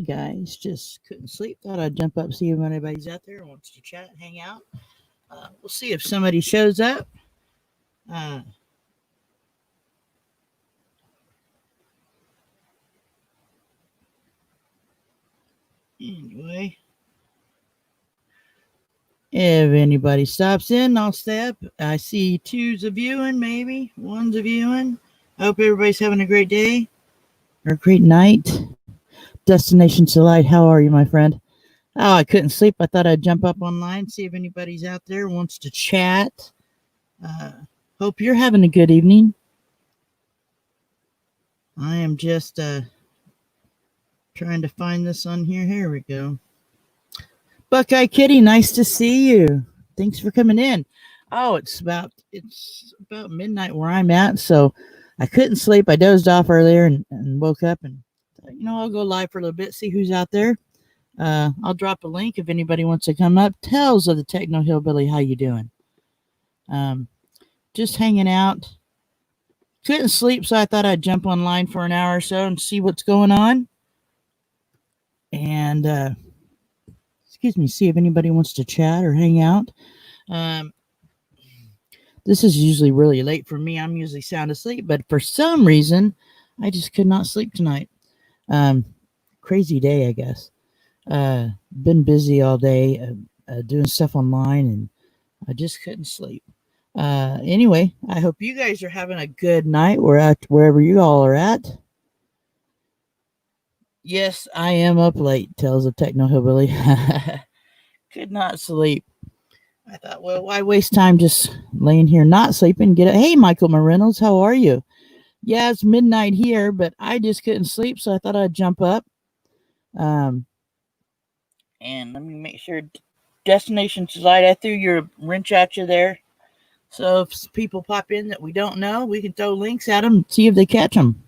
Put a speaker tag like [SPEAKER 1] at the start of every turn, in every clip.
[SPEAKER 1] guys. Just couldn't sleep. Thought I'd jump up, see if anybody's out there who wants to chat, hang out. We'll see if somebody shows up. Uh, anyway, if anybody stops in, I'll step. I see two's a viewing, maybe one's a viewing. I hope everybody's having a great day or a great night. Destination Delight, how are you, my friend? Oh, I couldn't sleep. I thought I'd jump up online, see if anybody's out there wants to chat. Uh, Hope you're having a good evening. I am just trying to find this on here. Here we go. Buckeye Kitty, nice to see you. Thanks for coming in. Oh, it's about midnight where I'm at, so I couldn't sleep. I dozed off earlier and woke up and I'll go live for a little bit, see who's out there. I'll drop a link if anybody wants to come up. Tales of the Techno Hillbilly, how you doing? Just hanging out. Couldn't sleep, so I thought I'd jump online for an hour or so and see what's going on. And see if anybody wants to chat or hang out. This is usually really late for me. I'm usually sound asleep, but for some reason, I just could not sleep tonight. Crazy day, I guess. Been busy all day, doing stuff online, and I just couldn't sleep. Anyway, I hope you guys are having a good night. We're at wherever you all are at. Yes, I am up late. Tales of Techno Hillbilly. Could not sleep. I thought, well, why waste time just laying here not sleeping? Get it. Hey, Michael Reynolds, how are you? Yeah, it's midnight here, but I just couldn't sleep, so I thought I'd jump up. And let me make sure. Destination Delight, I threw your wrench at you there. So if people pop in that we don't know, we can throw links at them and see if they catch them.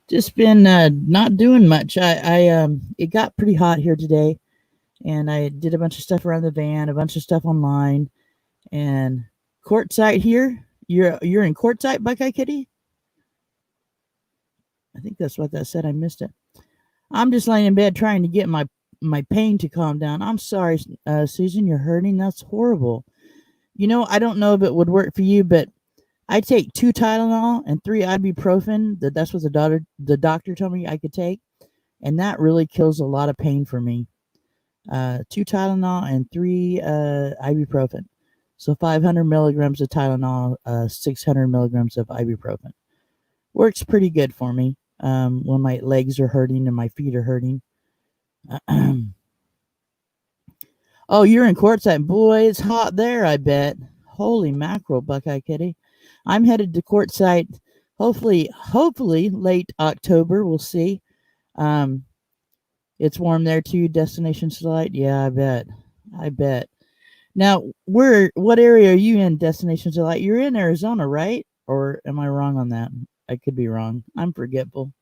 [SPEAKER 1] Just been not doing much. It got pretty hot here today, and I did a bunch of stuff around the van, a bunch of stuff online, and Quartzsite here. You're in Quartzsite, Buckeye Kitty? I think that's what that said. I missed it. I'm just laying in bed trying to get my pain to calm down. I'm sorry, Susan, you're hurting. That's horrible. I don't know if it would work for you, but I take 2 Tylenol and 3 ibuprofen. That's what the doctor told me I could take, and that really kills a lot of pain for me. 2 Tylenol and 3 ibuprofen. So 500 milligrams of Tylenol, 600 milligrams of ibuprofen. Works pretty good for me when my legs are hurting and my feet are hurting. Oh, you're in Quartzsite. Boy, it's hot there, I bet. Holy mackerel, Buckeye Kitty. I'm headed to Quartzsite hopefully late October. We'll see. It's warm there too. Destination Delight. Yeah, I bet. Now, what area are you in, Destination Delight? You're in Arizona, right? Or am I wrong on that? I could be wrong. I'm forgetful.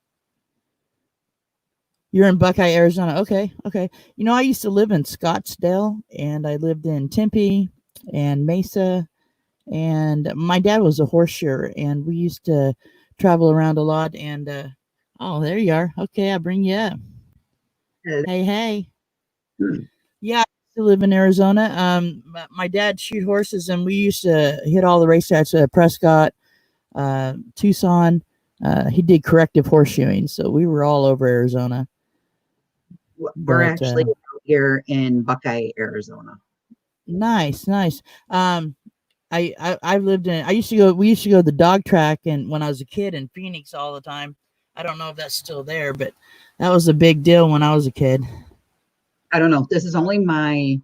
[SPEAKER 1] You're in Buckeye, Arizona. Okay. I used to live in Scottsdale, and I lived in Tempe and Mesa, and my dad was a horse shearer, and we used to travel around a lot. And oh, there you are. Okay, I bring you up. Hey. Yeah, I used to live in Arizona. My dad shoot horses, and we used to hit all the racetracks at Prescott, Tucson. He did corrective horseshoeing, so we were all over Arizona.
[SPEAKER 2] We're actually here in Buckeye, Arizona.
[SPEAKER 1] Nice. I've lived in. We used to go to the dog track, and when I was a kid in Phoenix all the time. I don't know if that's still there, but that was a big deal when I was a kid.
[SPEAKER 2] I don't know. This is only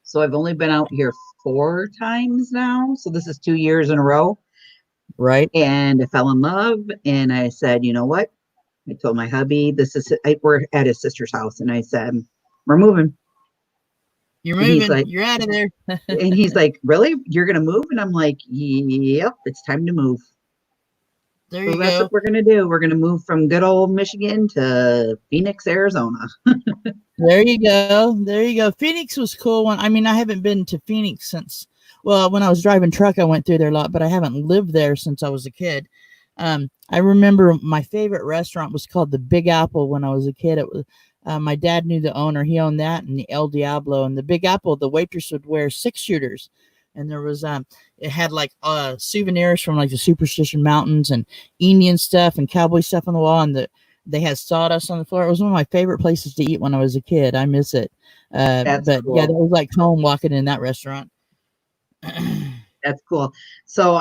[SPEAKER 2] so I've only been out here 4 times now. So this is 2 years in a row.
[SPEAKER 1] Right.
[SPEAKER 2] And I fell in love, and I said, you know what? I told my hubby, we're at his sister's house, and I said, we're moving.
[SPEAKER 1] You're moving. Like, you're out of there.
[SPEAKER 2] And he's like, really? You're going to move? And I'm like, yep, it's time to move.
[SPEAKER 1] There you go.
[SPEAKER 2] That's what we're going to do. We're going to move from good old Michigan to Phoenix, Arizona.
[SPEAKER 1] There you go. Phoenix was cool. I haven't been to Phoenix since, when I was driving truck, I went through there a lot, but I haven't lived there since I was a kid. I remember my favorite restaurant was called the Big Apple when I was a kid. It was my dad knew the owner. He owned that and the El Diablo and the Big Apple. The waitress would wear 6 shooters, and there was it had like souvenirs from like the Superstition Mountains and Indian stuff and cowboy stuff on the wall, and they had sawdust on the floor. It was one of my favorite places to eat when I was a kid. I miss it.
[SPEAKER 2] That's
[SPEAKER 1] But yeah, that
[SPEAKER 2] cool.
[SPEAKER 1] was like home walking in that restaurant.
[SPEAKER 2] That's cool. So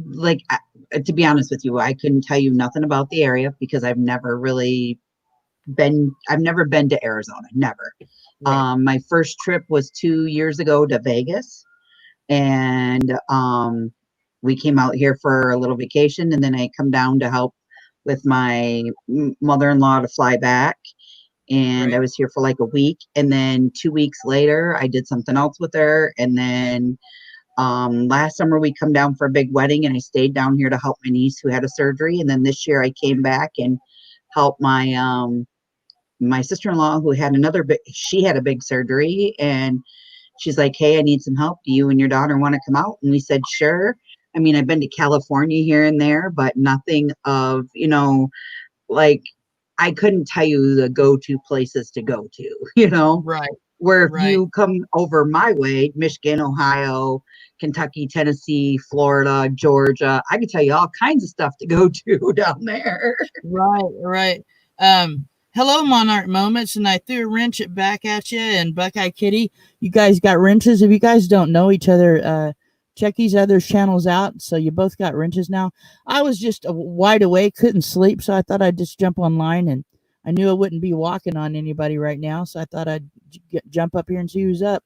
[SPEAKER 2] like to be honest with you, I couldn't tell you nothing about the area because I've never been to Arizona, never.
[SPEAKER 1] Right.
[SPEAKER 2] My first trip was 2 years ago to Vegas, and we came out here for a little vacation, and then I come down to help with my mother-in-law to fly back. And I
[SPEAKER 1] Right.
[SPEAKER 2] was here for like a week, and then 2 weeks later, I did something else with her, and then last summer we come down for a big wedding, and I stayed down here to help my niece who had a surgery, and then this year I came back and helped my sister-in-law who had she had a big surgery, and she's like, hey, I need some help. Do you and your daughter want to come out? And we said, sure. I mean, I've been to California here and there, but nothing of, like I couldn't tell you the go-to places to go to,
[SPEAKER 1] Right.
[SPEAKER 2] where if
[SPEAKER 1] Right.
[SPEAKER 2] you come over my way, Michigan, Ohio, Kentucky, Tennessee, Florida, Georgia, I can tell you all kinds of stuff to go to down there.
[SPEAKER 1] Right, right. Hello, Monarch Moments, and I threw a wrench back at you and Buckeye Kitty. You guys got wrenches. If you guys don't know each other, check these other channels out. So you both got wrenches now. I was just wide awake, couldn't sleep, so I thought I'd just jump online, and I knew I wouldn't be walking on anybody right now, so I thought I'd jump up here and see who's up.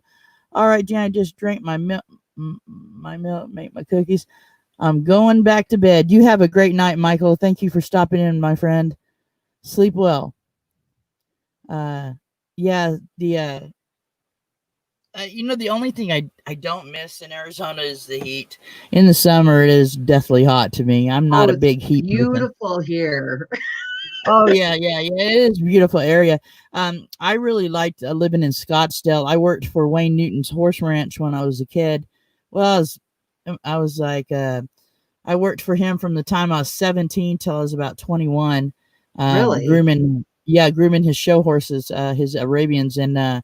[SPEAKER 1] All right, Jan, I just drank my milk, make my cookies. I'm going back to bed. You have a great night, Michael. Thank you for stopping in, my friend. Sleep well. Uh, yeah, the only thing I don't miss in Arizona is the heat. In the summer, it is deathly hot to me. I'm not
[SPEAKER 2] Oh,
[SPEAKER 1] a
[SPEAKER 2] it's
[SPEAKER 1] big heat person.
[SPEAKER 2] beautiful here.
[SPEAKER 1] Oh yeah, yeah, yeah. It is a beautiful area. I really liked living in Scottsdale. I worked for Wayne Newton's horse ranch when I was a kid. Well, I was like I worked for him from the time I was 17 till I was about 21,
[SPEAKER 2] Really?
[SPEAKER 1] grooming his show horses, his Arabians, and I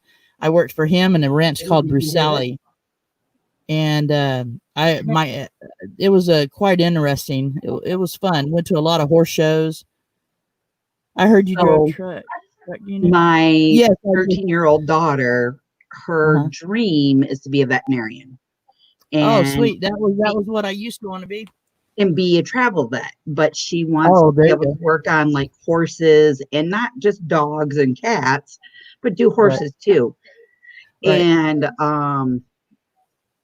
[SPEAKER 1] worked for him in a ranch called Brusali, and it was quite interesting. It was fun. Went to a lot of horse shows. I heard you drove
[SPEAKER 2] So
[SPEAKER 1] truck. Do you know?
[SPEAKER 2] my
[SPEAKER 1] Yes, I did.
[SPEAKER 2] 13-year-old daughter, her
[SPEAKER 1] Uh-huh.
[SPEAKER 2] dream is to be a veterinarian
[SPEAKER 1] Oh,
[SPEAKER 2] and
[SPEAKER 1] sweet. That was what I used to want to be.
[SPEAKER 2] be a travel vet, but she wants
[SPEAKER 1] Oh,
[SPEAKER 2] to
[SPEAKER 1] there
[SPEAKER 2] be
[SPEAKER 1] you
[SPEAKER 2] able to
[SPEAKER 1] go.
[SPEAKER 2] work on like horses and not just dogs and cats, but do
[SPEAKER 1] Right,
[SPEAKER 2] horses too.
[SPEAKER 1] right.
[SPEAKER 2] And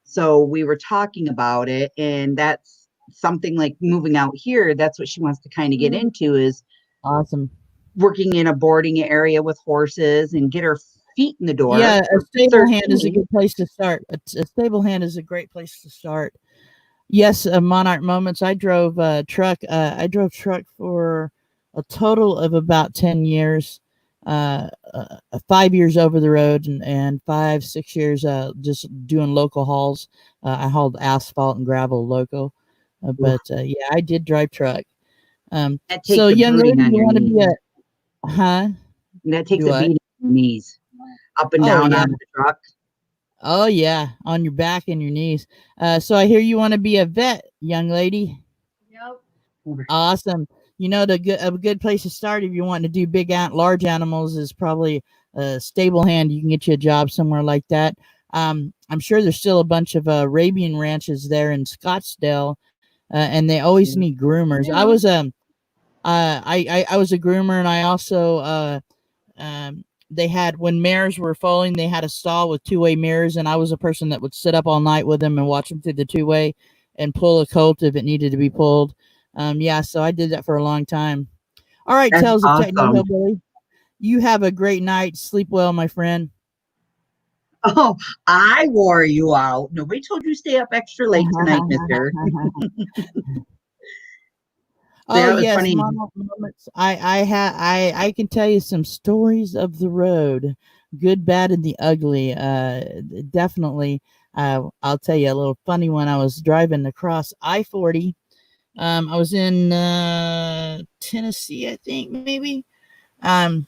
[SPEAKER 2] so we were talking about it, and that's something like moving out here. That's what she wants to kind of get into is
[SPEAKER 1] Awesome.
[SPEAKER 2] working in a boarding area with horses and get her feet in the door.
[SPEAKER 1] Yeah, a
[SPEAKER 2] For
[SPEAKER 1] stable hand is a
[SPEAKER 2] 13.
[SPEAKER 1] good place to start. A stable hand is a great place to start. Yes, Monarch Moments. I drove truck. I drove truck for a total of about 10 years. 5 years over the road and 5, 6 years just doing local hauls. I hauled asphalt and gravel local,
[SPEAKER 2] Oof,
[SPEAKER 1] but yeah, I did drive truck.
[SPEAKER 2] that
[SPEAKER 1] So
[SPEAKER 2] takes a
[SPEAKER 1] young
[SPEAKER 2] brooding
[SPEAKER 1] lady,
[SPEAKER 2] on
[SPEAKER 1] you
[SPEAKER 2] your
[SPEAKER 1] want to be
[SPEAKER 2] knees.
[SPEAKER 1] a huh?
[SPEAKER 2] That takes
[SPEAKER 1] Do
[SPEAKER 2] a
[SPEAKER 1] what?
[SPEAKER 2] beating on your knees, up and
[SPEAKER 1] Oh
[SPEAKER 2] down
[SPEAKER 1] yeah.
[SPEAKER 2] on the truck.
[SPEAKER 1] Oh yeah, on your back and your knees. So I hear you want to be a vet, young lady. Awesome. A good place to start if you want to do large animals is probably a stable hand. You can get you a job somewhere like that. I'm sure there's still a bunch of Arabian ranches there in Scottsdale, and they always need groomers. I was a groomer, and I also they had when mares were foaling, they had a stall with two-way mirrors, and I was a person that would sit up all night with them and watch them through the two-way and pull a colt if it needed to be pulled. Yeah, so I did that for a long time. All right,
[SPEAKER 2] That's
[SPEAKER 1] Tales of Techno
[SPEAKER 2] awesome.
[SPEAKER 1] Hillbilly. You have a great night. Sleep well, my friend.
[SPEAKER 2] Oh, I wore you out. Nobody told you to stay up extra late tonight, mister.
[SPEAKER 1] Oh
[SPEAKER 2] Yeah, it was
[SPEAKER 1] yes,
[SPEAKER 2] funny.
[SPEAKER 1] moments. I can tell you some stories of the road, good, bad, and the ugly. Definitely. I'll tell you a little funny one. I was driving across I-40. I was in Tennessee, I think maybe. Um,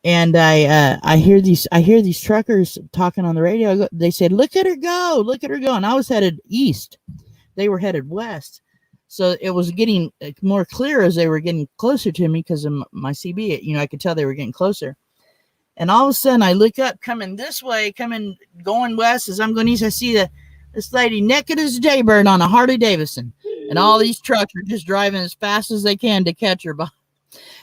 [SPEAKER 1] and I hear these truckers talking on the radio. They said, "Look at her go! Look at her go!" And I was headed east. They were headed west. So it was getting more clear as they were getting closer to me because of my CB. You know, I could tell they were getting closer. And all of a sudden, I look up, coming this way, going west as I'm going east. I see this lady naked as a jaybird on a Harley Davidson, and all these trucks are just driving as fast as they can to catch her.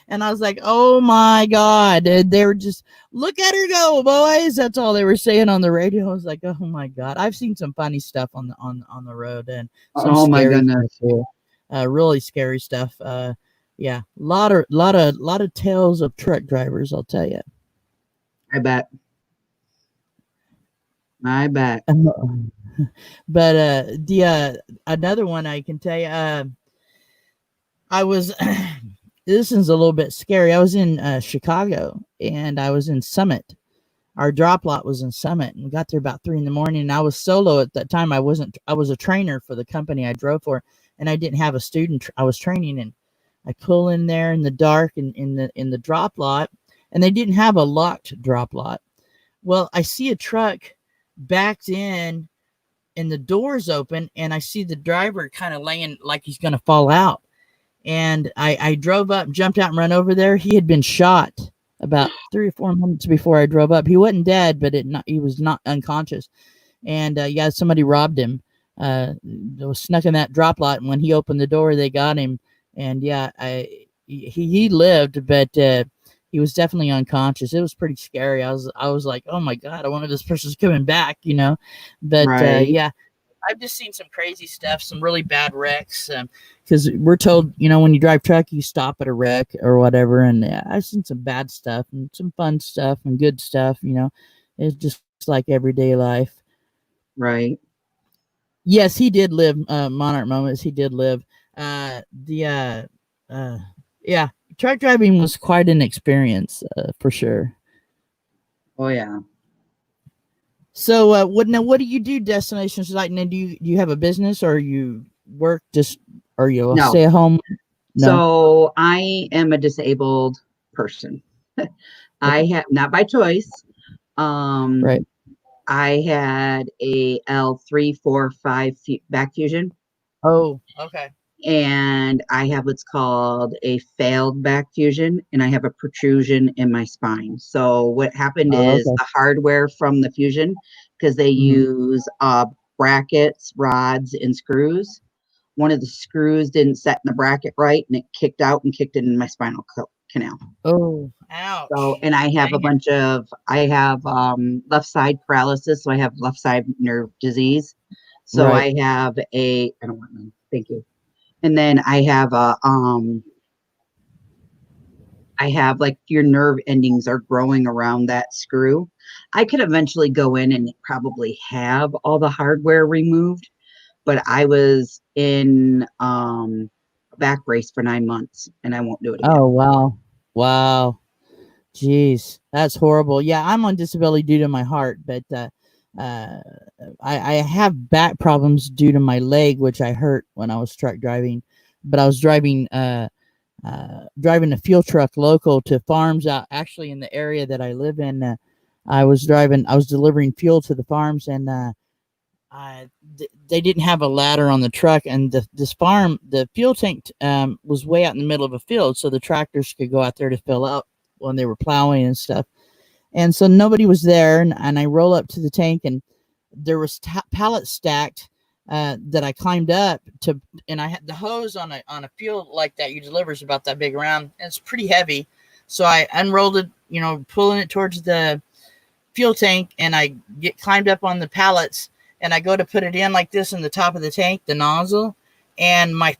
[SPEAKER 1] And I was like, "Oh my God!" And they were just, "Look at her go, boys!" That's all they were saying on the radio. I was like, "Oh my God!" I've seen some funny stuff on the road and some
[SPEAKER 2] Oh my
[SPEAKER 1] scary
[SPEAKER 2] goodness.
[SPEAKER 1] stuff too. Really scary stuff. Yeah, lot of tales of truck drivers. I'll tell you.
[SPEAKER 2] I bet. I bet.
[SPEAKER 1] But the another one I can tell you. I was. This is a little bit scary. I was in Chicago and I was in Summit. Our drop lot was in Summit, and we got there about 3 in the morning. And I was solo at that time. I wasn't. I was a trainer for the company I drove for, and I didn't have a student. I was training, and I pull in there in the dark and in the drop lot, and they didn't have a locked drop lot. Well, I see a truck backed in, and the doors open, and I see the driver kind of laying like he's going to fall out. And I drove up, jumped out, and run over there. He had been shot about 3 or 4 minutes before I drove up. He wasn't dead, but he was not unconscious. And yeah, somebody robbed him. They was snuck in that drop lot, and when he opened the door, they got him. And yeah, he lived, but he was definitely unconscious. It was pretty scary. I was like, oh my God, I wonder if this person's coming back, you know. But
[SPEAKER 2] Right.
[SPEAKER 1] yeah, I've just seen some crazy stuff, some really bad wrecks. Because we're told, you know, when you drive truck, you stop at a wreck or whatever. And I've seen some bad stuff and some fun stuff and good stuff. You know, it's just like everyday life.
[SPEAKER 2] Right.
[SPEAKER 1] Yes, he did live Monarch Moments. He did live. The uh, yeah, truck driving was quite an experience for sure.
[SPEAKER 2] Oh yeah.
[SPEAKER 1] So, what do you do? Destinations like, now, do you have a business or you work just, or you
[SPEAKER 2] No.
[SPEAKER 1] stay at home? No,
[SPEAKER 2] So I am a disabled person. I
[SPEAKER 1] okay,
[SPEAKER 2] have not by choice. Um,
[SPEAKER 1] right.
[SPEAKER 2] I had a L345 back fusion,
[SPEAKER 1] Oh, okay.
[SPEAKER 2] and I have what's called a failed back fusion, and I have a protrusion in my spine. So what happened
[SPEAKER 1] Oh,
[SPEAKER 2] is
[SPEAKER 1] okay.
[SPEAKER 2] the hardware from the fusion, because they
[SPEAKER 1] Hmm.
[SPEAKER 2] use brackets, rods, and screws. One of the screws didn't set in the bracket right, and it kicked out and kicked it in my spinal canal.
[SPEAKER 1] Oh,
[SPEAKER 2] So,
[SPEAKER 1] ouch.
[SPEAKER 2] and I have a
[SPEAKER 1] Dang it.
[SPEAKER 2] bunch of, I have left side paralysis. So I have left side nerve disease. So
[SPEAKER 1] Right.
[SPEAKER 2] I have I don't want none. Thank you. And then I have like your nerve endings are growing around that screw. I could eventually go in and probably have all the hardware removed, but I was in a back brace for 9 months and I won't do it again.
[SPEAKER 1] Oh, wow. Wow. Jeez, that's horrible. Yeah, I'm on disability due to my heart, but uh, I have back problems due to my leg, which I hurt when I was truck driving. But I was driving a fuel truck local to farms out actually in the area that I live in. I was delivering fuel to the farms, and they didn't have a ladder on the truck, and this farm, the fuel tank was way out in the middle of a field, so the tractors could go out there to fill up when they were plowing and stuff. And so nobody was there, and I roll up to the tank, and there was pallets stacked that I climbed up to, and I had the hose on a fuel like that you deliver is about that big around, and it's pretty heavy. So I unrolled it, you know, pulling it towards the fuel tank, and I get climbed up on the pallets, and I go to put it in like this in the top of the tank, the nozzle, and my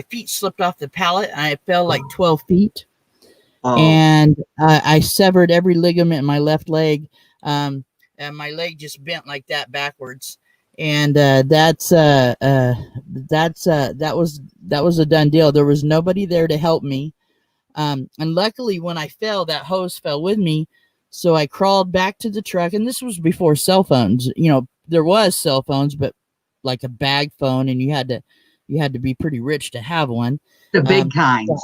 [SPEAKER 1] feet slipped off the pallet, and I fell like 12 feet,
[SPEAKER 2] Oh,
[SPEAKER 1] and I severed every ligament in my left leg, and my leg just bent like that backwards. And that was a done deal. There was nobody there to help me, and luckily, when I fell, that hose fell with me. So I crawled back to the truck, and this was before cell phones. You know, there was cell phones, but like a bag phone, and you had to you had to be pretty rich to have one.
[SPEAKER 2] The big
[SPEAKER 1] Um,
[SPEAKER 2] kinds.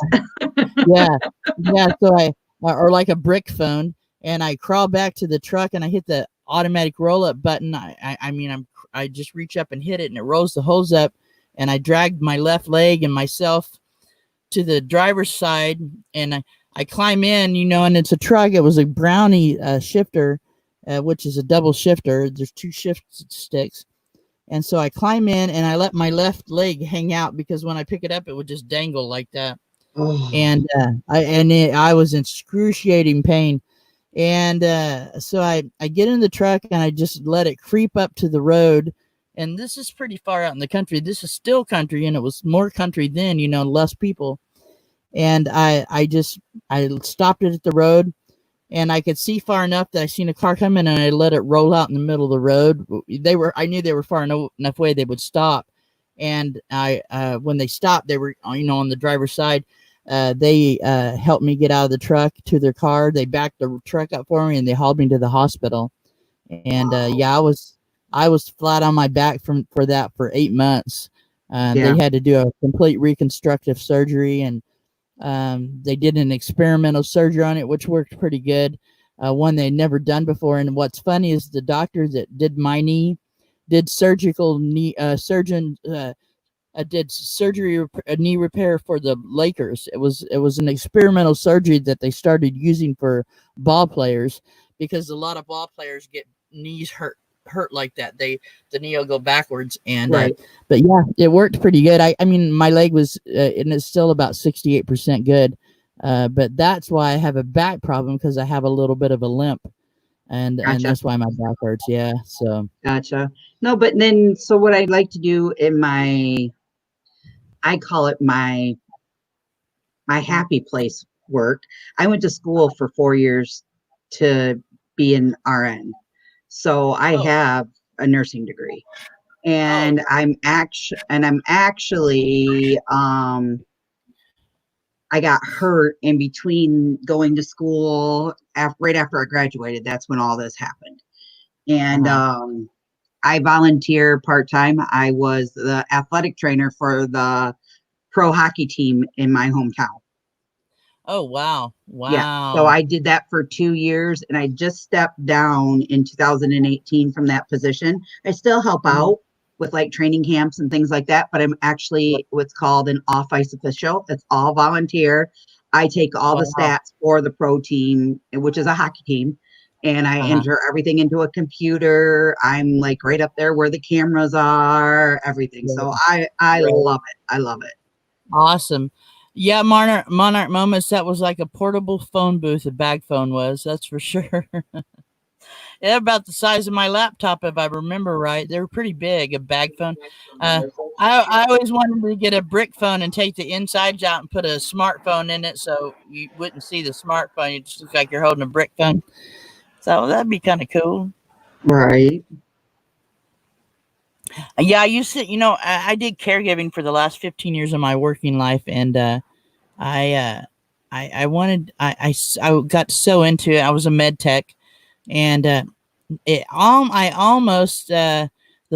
[SPEAKER 1] yeah, yeah. So or like a brick phone, and I crawl back to the truck and I hit the automatic roll up button. I just reach up and hit it, and it rolls the hose up, and I dragged my left leg and myself to the driver's side, and I climb in, and it's a truck. It was a Brownie shifter, which is a double shifter. There's two shift sticks. And so I climb in and I let my left leg hang out because when I pick it up, it would just dangle like that.
[SPEAKER 2] Oh,
[SPEAKER 1] And I was in excruciating pain. And so I get in the truck and I just let it creep up to the road. And this is pretty far out in the country. This is still country, and it was more country then, less people. And I stopped it at the road, and I could see far enough that I seen a car coming, and I let it roll out in the middle of the road. I knew they were far enough away they would stop, and when they stopped, they were on the driver's side. They helped me get out of the truck to their car. They backed the truck up for me, and they hauled me to the hospital. And
[SPEAKER 2] wow.
[SPEAKER 1] yeah, I was flat on my back for that for 8 months. They
[SPEAKER 2] Yeah.
[SPEAKER 1] had to do a complete reconstructive surgery, and they did an experimental surgery on it, which worked pretty good. One they'd never done before. And what's funny is the doctor that did my knee did surgical knee surgeon did surgery knee repair for the Lakers. It was an experimental surgery that they started using for ball players because a lot of ball players get knees hurt like that. The knee will go backwards, and
[SPEAKER 2] Right.
[SPEAKER 1] but yeah, it worked pretty good. I mean my leg was and it's still about 68% good. But that's why I have a back problem, because I have a little bit of a limp, and
[SPEAKER 2] Gotcha.
[SPEAKER 1] that's why my back hurts. Yeah, so
[SPEAKER 2] Gotcha. No, but then, so what I'd like to do in I call it my happy place work. I went to school for 4 years to be an RN. So I
[SPEAKER 1] oh
[SPEAKER 2] have a nursing degree.
[SPEAKER 1] oh
[SPEAKER 2] I'm actually I got hurt in between going to school right after I graduated. That's when all this happened. And
[SPEAKER 1] uh-huh.
[SPEAKER 2] I volunteer part time. I was the athletic trainer for the pro hockey team in my hometown.
[SPEAKER 1] Oh wow,
[SPEAKER 2] Yeah. So
[SPEAKER 1] wow.
[SPEAKER 2] I did that for 2 years, and I just stepped down in 2018 from that position. I still help
[SPEAKER 1] Uh-huh.
[SPEAKER 2] out with like training camps and things like that, but I'm actually what's called an off ice official. It's all volunteer. I take all the
[SPEAKER 1] Wow.
[SPEAKER 2] stats for the pro team, which is a hockey team, and I
[SPEAKER 1] Uh-huh.
[SPEAKER 2] enter everything into a computer. I'm like right up there where the cameras are, everything. So
[SPEAKER 1] Right.
[SPEAKER 2] I
[SPEAKER 1] Right.
[SPEAKER 2] love it. I love it.
[SPEAKER 1] Awesome. Yeah, Monarch Moments, that was like a portable phone booth, a bag phone was, that's for sure. They're about the size of my laptop, if I remember right. They were pretty big, a bag phone. Uh, I always wanted to get a brick phone and take the insides out and put a smartphone in it so you wouldn't see the smartphone. You just look like you're holding a brick phone. So that'd be kind of cool.
[SPEAKER 2] Right.
[SPEAKER 1] Yeah, I used to, I did caregiving for the last 15 years of my working life, and I, uh, I wanted, I got so into it. I was a med tech, and I almost the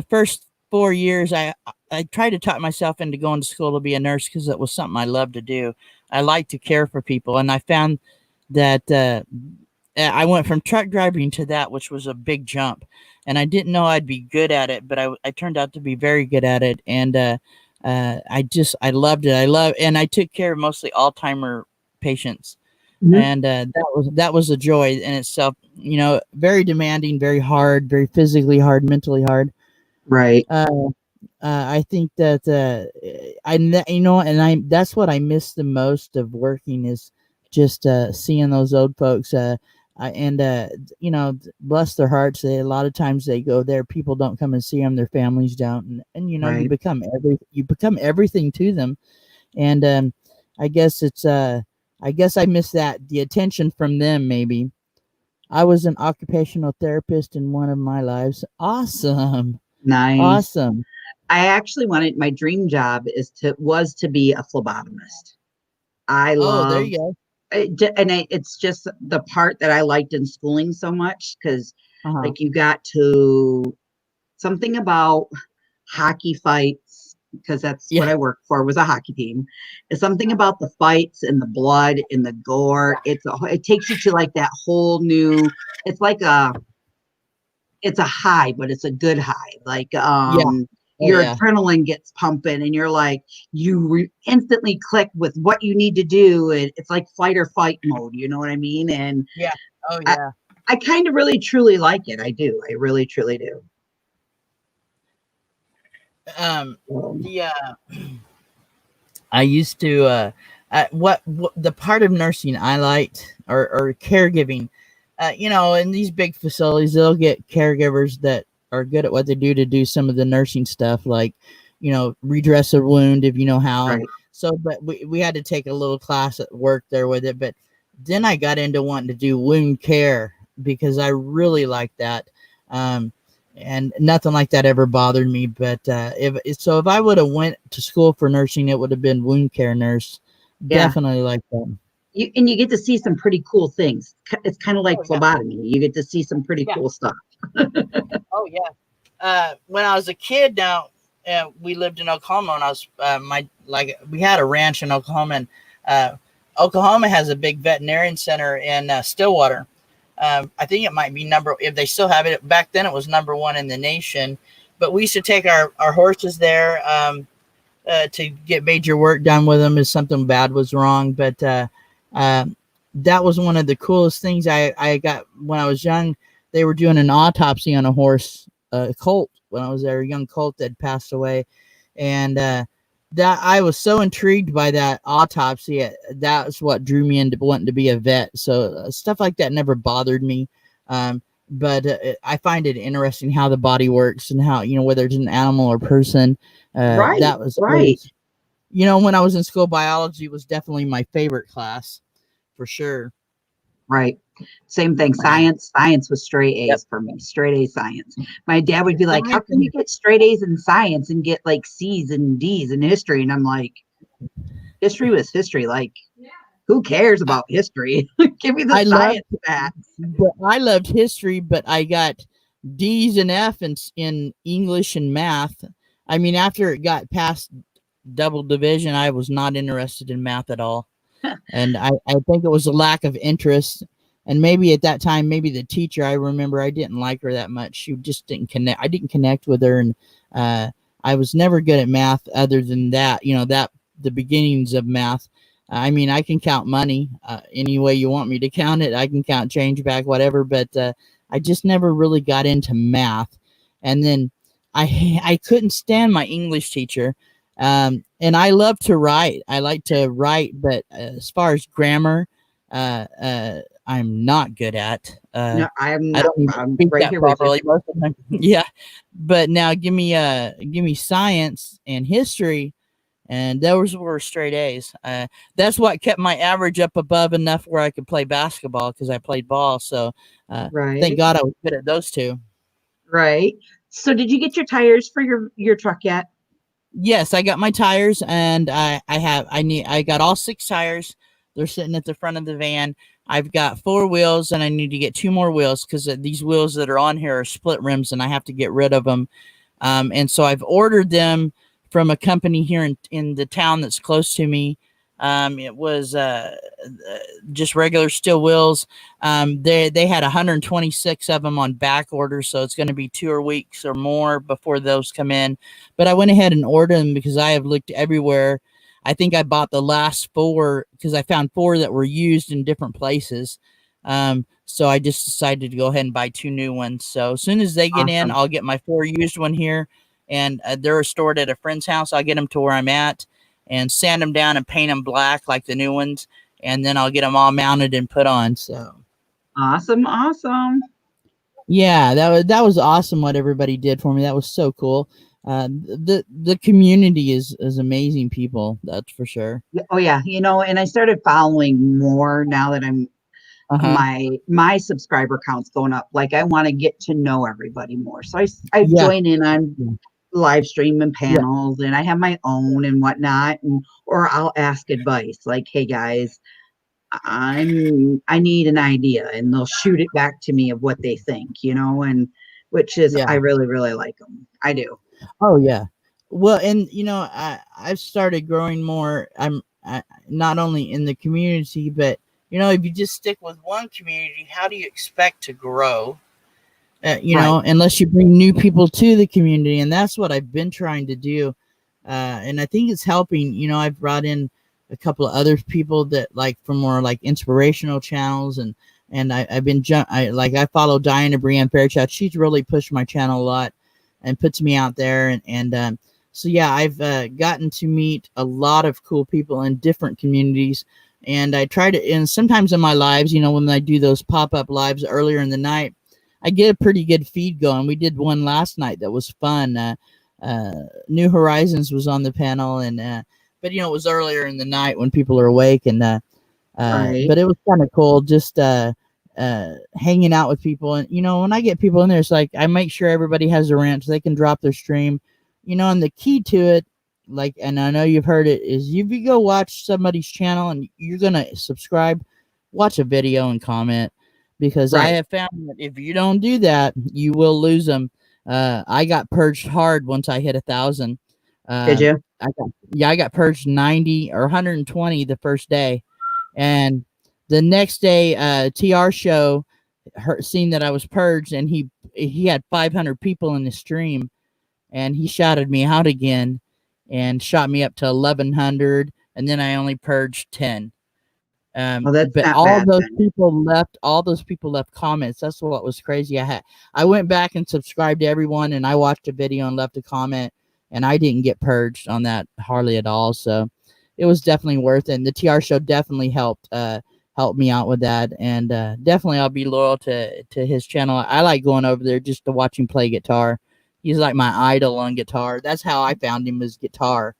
[SPEAKER 1] first 4 years I tried to talk myself into going to school to be a nurse because it was something I loved to do. I like to care for people, and I found that I went from truck driving to that, which was a big jump, and I didn't know I'd be good at it, but I turned out to be very good at it, and I loved it. And I took care of mostly Alzheimer patients,
[SPEAKER 2] Mhm.
[SPEAKER 1] and that was a joy in itself. Very demanding, very hard, very physically hard, mentally hard.
[SPEAKER 2] Right.
[SPEAKER 1] Uh, I think that and I that's what I miss the most of working is just seeing those old folks. And bless their hearts. A lot of times they go there. People don't come and see them. Their families don't, and you
[SPEAKER 2] Right.
[SPEAKER 1] become everything to them. And I guess I guess I miss that, the attention from them. Maybe I was an occupational therapist in one of my lives. Awesome,
[SPEAKER 2] Nice.
[SPEAKER 1] awesome.
[SPEAKER 2] I actually wanted my dream job was to be a phlebotomist. I
[SPEAKER 1] Oh, there
[SPEAKER 2] love
[SPEAKER 1] you go.
[SPEAKER 2] it's just the part that I liked in schooling so much because
[SPEAKER 1] Uh huh.
[SPEAKER 2] like you got to something about hockey fights. because that's what
[SPEAKER 1] Yeah.
[SPEAKER 2] I worked for, was a hockey team. It's something about the fights and the blood and the gore. It takes you to like that whole new. It's like it's a high, but it's a good high. Like
[SPEAKER 1] Yeah. Oh
[SPEAKER 2] your
[SPEAKER 1] yeah.
[SPEAKER 2] adrenaline gets pumping, and you're like instantly click with what you need to do. And it's like fight or fight mode. You know what I mean? And
[SPEAKER 1] Yeah. Oh
[SPEAKER 2] I
[SPEAKER 1] yeah.
[SPEAKER 2] I kind of really truly like it. I do. I really truly do.
[SPEAKER 1] The I used to what the part of nursing I liked or caregiving. In these big facilities, they'll get caregivers that are good at what they do some of the nursing stuff, like redress a wound if you know how. And
[SPEAKER 2] Right.
[SPEAKER 1] so, but we had to take a little class at work there with it. But then I got into wanting to do wound care because I really liked that. Um, and nothing like that ever bothered me. But if I would have went to school for nursing, it would have been wound care nurse.
[SPEAKER 2] Yeah.
[SPEAKER 1] Definitely like that.
[SPEAKER 2] You get to see some pretty cool things. It's kind of like
[SPEAKER 1] Oh yeah,
[SPEAKER 2] phlebotomy. You get to see some pretty
[SPEAKER 1] yeah.
[SPEAKER 2] cool stuff.
[SPEAKER 1] Oh yeah. When I was a kid, now we lived in Oklahoma, and I was we had a ranch in Oklahoma, and uh, Oklahoma has a big veterinarian center in Stillwater. I think it might be if they still have it. Back then, it was number 1 in the nation. But we used to take our horses there to get major work done with them if something bad was wrong. But that was one of the coolest things I got when I was young. They were doing an autopsy on a horse, a colt, when I was there, a young colt that passed away. And that I was so intrigued by that autopsy. That's what drew me into wanting to be a vet. So stuff like that never bothered me. But I find it interesting how the body works and how, whether it's an animal or person.
[SPEAKER 2] Right.
[SPEAKER 1] That was
[SPEAKER 2] Right.
[SPEAKER 1] always, when I was in school, biology was definitely my favorite class for sure.
[SPEAKER 2] Right. Same thing. Science was straight
[SPEAKER 1] Yep.
[SPEAKER 2] A's for me. Straight A science. My dad would be like, "How
[SPEAKER 1] Science
[SPEAKER 2] can you get straight A's in science and get like C's and D's in history?" And I'm like, history was history. Like, who cares
[SPEAKER 1] I,
[SPEAKER 2] about history? Give me the
[SPEAKER 1] I loved,
[SPEAKER 2] science facts.
[SPEAKER 1] but I loved history, but I got D's and F in English and math. I mean, after it got past double division, I was not interested in math at all. And I think it was a lack of interest. And maybe at that time, maybe the teacher, I remember I didn't like her that much. She just didn't connect. I didn't connect with her. And I was never good at math other than that, the beginnings of math. I mean, I can count money any way you want me to count it. I can count change back, whatever. But I just never really got into math. And then I couldn't stand my English teacher. And I love to write. I like to write, but as far as grammar, I'm not good at.
[SPEAKER 2] No, I'm
[SPEAKER 1] I
[SPEAKER 2] not.
[SPEAKER 1] don't even
[SPEAKER 2] I'm
[SPEAKER 1] speak
[SPEAKER 2] right
[SPEAKER 1] that
[SPEAKER 2] here with you.
[SPEAKER 1] properly most of the time. Yeah, but now give me science and history, and those were straight A's. That's what kept my average up above enough where I could play basketball because I played ball. So thank
[SPEAKER 2] Right.
[SPEAKER 1] God I was good at those two.
[SPEAKER 2] Right. So did you get your tires for your truck yet?
[SPEAKER 1] Yes, I got my tires, and I got all 6 tires. They're sitting at the front of the van. I've got 4 wheels, and I need to get 2 more wheels because these wheels that are on here are split rims, and I have to get rid of them. And so I've ordered them from a company here in the town that's close to me. It was just regular steel wheels. They had 126 of them on back order, so it's going to be 2 weeks or more before those come in. But I went ahead and ordered them because I have looked everywhere. I think I bought the last 4 because I found 4 that were used in different places. So I just decided to go ahead and buy 2 new ones. So as soon as they get in,
[SPEAKER 2] Awesome.
[SPEAKER 1] I'll get my 4 used one here, and they're stored at a friend's house. I'll get them to where I'm at and sand them down and paint them black like the new ones, and then I'll get them all mounted and put on. So
[SPEAKER 2] Awesome. Awesome.
[SPEAKER 1] yeah, that was awesome what everybody did for me. That was so cool. The community is amazing people. That's for sure.
[SPEAKER 2] Oh yeah, and I started following more now that I'm
[SPEAKER 1] Uh huh.
[SPEAKER 2] my subscriber count's going up. Like I want to get to know everybody more. So I
[SPEAKER 1] Yeah.
[SPEAKER 2] join in on
[SPEAKER 1] Yeah.
[SPEAKER 2] live stream and
[SPEAKER 1] Yeah.
[SPEAKER 2] panels, and I have my own and whatnot, and or I'll ask advice like, "Hey guys, I need an idea," and they'll shoot it back to me of what they think, and which is
[SPEAKER 1] Yeah.
[SPEAKER 2] I really really like them. I do.
[SPEAKER 1] Oh yeah. Well, and I've started growing more. Not only in the community, but if you just stick with one community, how do you expect to grow?
[SPEAKER 2] Right,
[SPEAKER 1] Unless you bring new people to the community, and that's what I've been trying to do. And I think it's helping. I've brought in a couple of other people that like from more like inspirational channels, and I've been I follow Diana Brienne Fairchild. She's really pushed my channel a lot and puts me out there, and so yeah, I've gotten to meet a lot of cool people in different communities. And I try to, and sometimes in my lives, when I do those pop up lives earlier in the night, I get a pretty good feed going. We did one last night that was fun. New Horizons was on the panel, and but it was earlier in the night when people are awake, and
[SPEAKER 2] right.
[SPEAKER 1] but it was kind of cool just hanging out with people. And when I get people in there, it's like I make sure everybody has a rant so they can drop their stream. And the key to it, like, and I know you've heard it, is if you go watch somebody's channel and you're gonna subscribe, watch a video and comment, because I
[SPEAKER 2] Right.
[SPEAKER 1] have found that if you don't do that, you will lose them. I got purged hard once I hit 1,000.
[SPEAKER 2] Did
[SPEAKER 1] Um,
[SPEAKER 2] you?
[SPEAKER 1] I got purged 90 or 120 the first day, and the next day, TR show seen that I was purged, and he had 500 people in the stream, and he shouted me out again, and shot me up to 1,100, and then I only purged 10.
[SPEAKER 2] Well, that's
[SPEAKER 1] But
[SPEAKER 2] not
[SPEAKER 1] all
[SPEAKER 2] bad
[SPEAKER 1] those
[SPEAKER 2] then.
[SPEAKER 1] people left. All those people left comments. That's what was crazy. I went back and subscribed to everyone, and I watched a video and left a comment, and I didn't get purged on that hardly at all. So it was definitely worth it. And the TR show definitely helped me out with that, and definitely I'll be loyal to his channel. I like going over there just to watch him play guitar. He's like my idol on guitar. That's how I found him, was guitar.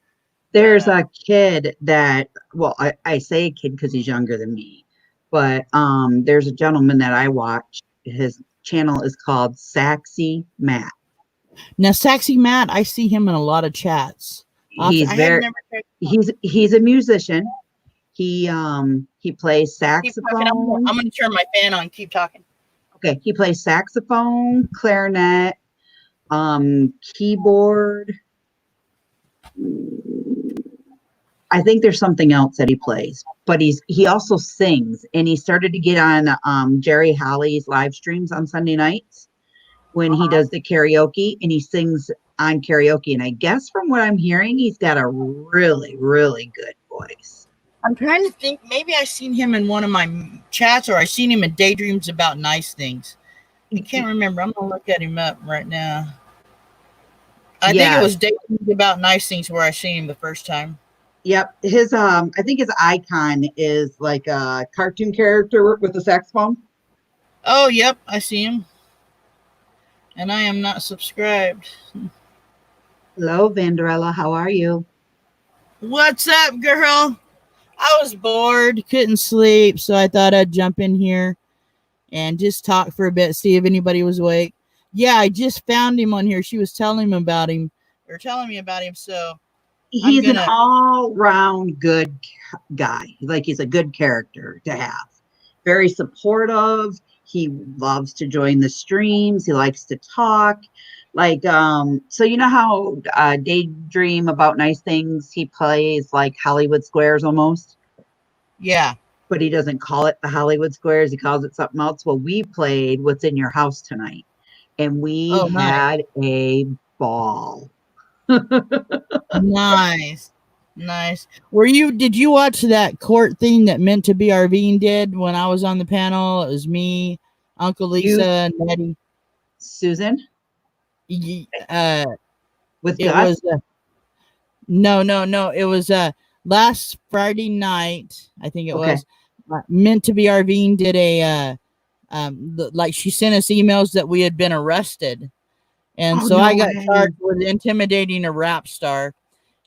[SPEAKER 2] There's
[SPEAKER 1] Uh,
[SPEAKER 2] a kid that, well, I say a kid because he's younger than me, but there's a gentleman that I watch. His channel is called Saxy Matt.
[SPEAKER 1] Now, Saxy Matt, I see him in a lot of chats.
[SPEAKER 2] He's
[SPEAKER 1] I have
[SPEAKER 2] very
[SPEAKER 1] never checked him out.
[SPEAKER 2] he's a musician. He plays
[SPEAKER 1] Keep talking.
[SPEAKER 2] saxophone.
[SPEAKER 1] I'm gonna turn my fan on. Keep talking.
[SPEAKER 2] Okay, he plays saxophone, clarinet, keyboard. I think there's something else that he plays, but he also sings, and he started to get on Jerry Holly's live streams on Sunday nights when he does the karaoke, and he sings on karaoke. And I guess from what I'm hearing, he's got a really, really good voice.
[SPEAKER 1] I'm trying to think. Maybe I seen him in one of my chats, or I seen him in Daydreams About Nice Things. I can't remember. I'm gonna look at him up right now. I think it
[SPEAKER 2] Yeah,
[SPEAKER 1] was Daydreams About Nice Things where I seen him the first time.
[SPEAKER 2] yep. His I think his icon is like a cartoon character with a saxophone.
[SPEAKER 1] Oh, yep, I see him, and I am not subscribed.
[SPEAKER 2] Hello, Vanderella. How are you?
[SPEAKER 1] What's up, girl? I was bored, couldn't sleep, so I thought I'd jump in here and just talk for a bit, see if anybody was awake. Yeah, I just found him on here. She was telling him about him, or telling me about him. So I'm
[SPEAKER 2] He's an
[SPEAKER 1] gonna.
[SPEAKER 2] all-round good guy. Like he's a good character to have. Very supportive. He loves to join the streams. He likes to talk. Like, so you know how Daydream About Nice Things, he plays like Hollywood Squares almost,
[SPEAKER 1] Yeah.
[SPEAKER 2] but he doesn't call it the Hollywood Squares. He calls it something else. Well, we played What's in Your House tonight, and we
[SPEAKER 1] Oh, nice,
[SPEAKER 2] had a ball.
[SPEAKER 1] nice, nice. Were you? Did you watch that court thing that Meant to Be Arvine did when I was on the panel? It was me, Uncle
[SPEAKER 2] You,
[SPEAKER 1] Lisa, Nettie.
[SPEAKER 2] Susan,
[SPEAKER 1] Uh,
[SPEAKER 2] with
[SPEAKER 1] it
[SPEAKER 2] Gus.
[SPEAKER 1] was no, no, no. It was last Friday night. I think it
[SPEAKER 2] Okay.
[SPEAKER 1] was Meant to Be Arvine did a like she sent us emails that we had been arrested, and
[SPEAKER 2] Oh,
[SPEAKER 1] so
[SPEAKER 2] no
[SPEAKER 1] I got
[SPEAKER 2] way.
[SPEAKER 1] charged with intimidating a rap star,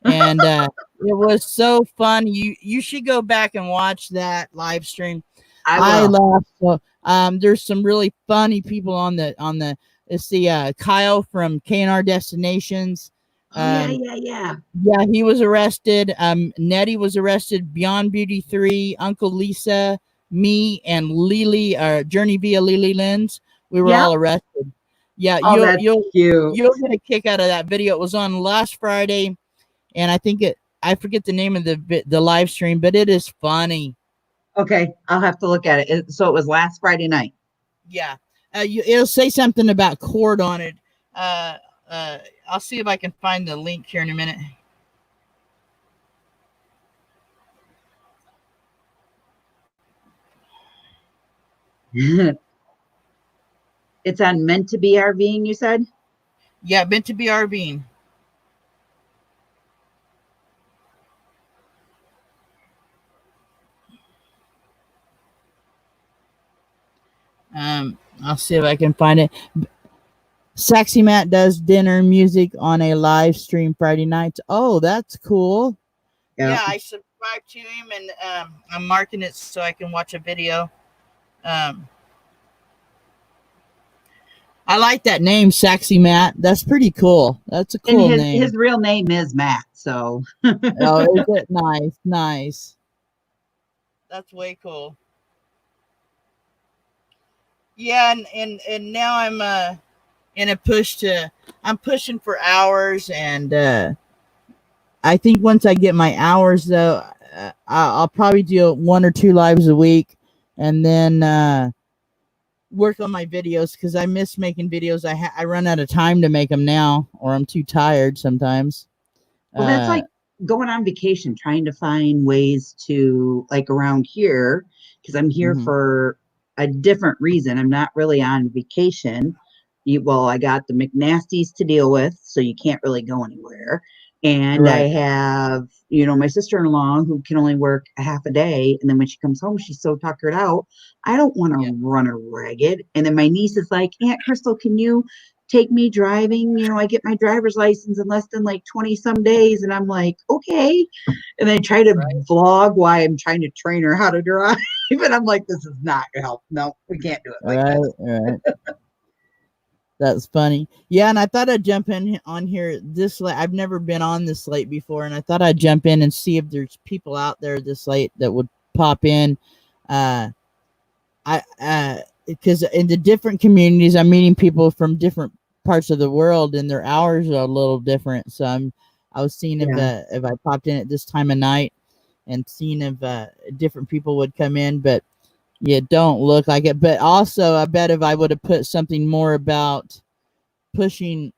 [SPEAKER 1] and it was so fun. You should go back and watch that live stream.
[SPEAKER 2] I
[SPEAKER 1] I
[SPEAKER 2] will.
[SPEAKER 1] laughed. So, there's some really funny people on the. It's the Kyle from K&R Destinations.
[SPEAKER 2] Oh, yeah,
[SPEAKER 1] Um,
[SPEAKER 2] yeah, yeah.
[SPEAKER 1] yeah, he was arrested. Nettie was arrested. Beyond Beauty 3, Uncle Lisa, me, and Lily, Journey via Lily Lens. We were
[SPEAKER 2] Yep.
[SPEAKER 1] all arrested. Yeah,
[SPEAKER 2] Oh, that's cute.
[SPEAKER 1] you'll get a kick out of that video. It was on last Friday, and I forget the name of the live stream, but it is funny.
[SPEAKER 2] Okay, I'll have to look at it. So it was last Friday night.
[SPEAKER 1] Yeah, it'll say something about cord on it. Uh, uh, I'll see if I can find the link here in a minute.
[SPEAKER 2] It's on Meant to Be RVing, you said?
[SPEAKER 1] Yeah, meant to be RVing. I'll see if I can find it. Sexy Matt does dinner music on a live stream Friday nights. Oh, that's cool.
[SPEAKER 2] Yeah.
[SPEAKER 1] Yeah, I subscribe to him, and I'm marking it so I can watch a video. Um, I like that name, Sexy Matt. That's pretty cool. That's a
[SPEAKER 2] And
[SPEAKER 1] cool
[SPEAKER 2] his
[SPEAKER 1] name.
[SPEAKER 2] real name is Matt, so
[SPEAKER 1] Oh, is it nice? Nice. That's way cool. Yeah, and now I'm in a push to. I'm pushing for hours, and I think once I get my hours though, I'll probably do 1 or 2 lives a week, and then work on my videos because I miss making videos. I run out of time to make them now, or I'm too tired sometimes.
[SPEAKER 2] well, that's like going on vacation, trying to find ways to, like around here, because I'm here
[SPEAKER 1] Mhm.
[SPEAKER 2] for a different reason. I'm not really on vacation. Well, I got the McNasties to deal with, so you can't really go anywhere. And I
[SPEAKER 1] Right.
[SPEAKER 2] have, my sister-in-law who can only work a half a day. And then when she comes home, she's so tuckered out. I don't want
[SPEAKER 1] Yeah.
[SPEAKER 2] to run her ragged. And then my niece is like, Aunt Crystal, can you take me driving? I get my driver's license in less than like 20 some days. And I'm like, okay. And I try to
[SPEAKER 1] Right.
[SPEAKER 2] vlog while I'm trying to train her how to drive. And I'm like, this is not gonna help. No, we can't do it like
[SPEAKER 1] Right.
[SPEAKER 2] this.
[SPEAKER 1] Right. That's funny. Yeah, and I thought I'd jump in on here this late. I've never been on this late before, and I thought I'd jump in and see if there's people out there this late that would pop in. Uh, I because in the different communities, I'm meeting people from different parts of the world, and their hours are a little different. So I was seeing
[SPEAKER 2] Yeah.
[SPEAKER 1] if I popped in at this time of night and seeing if different people would come in, but yeah, don't look like it. But also, I bet if I would have put something more about pushing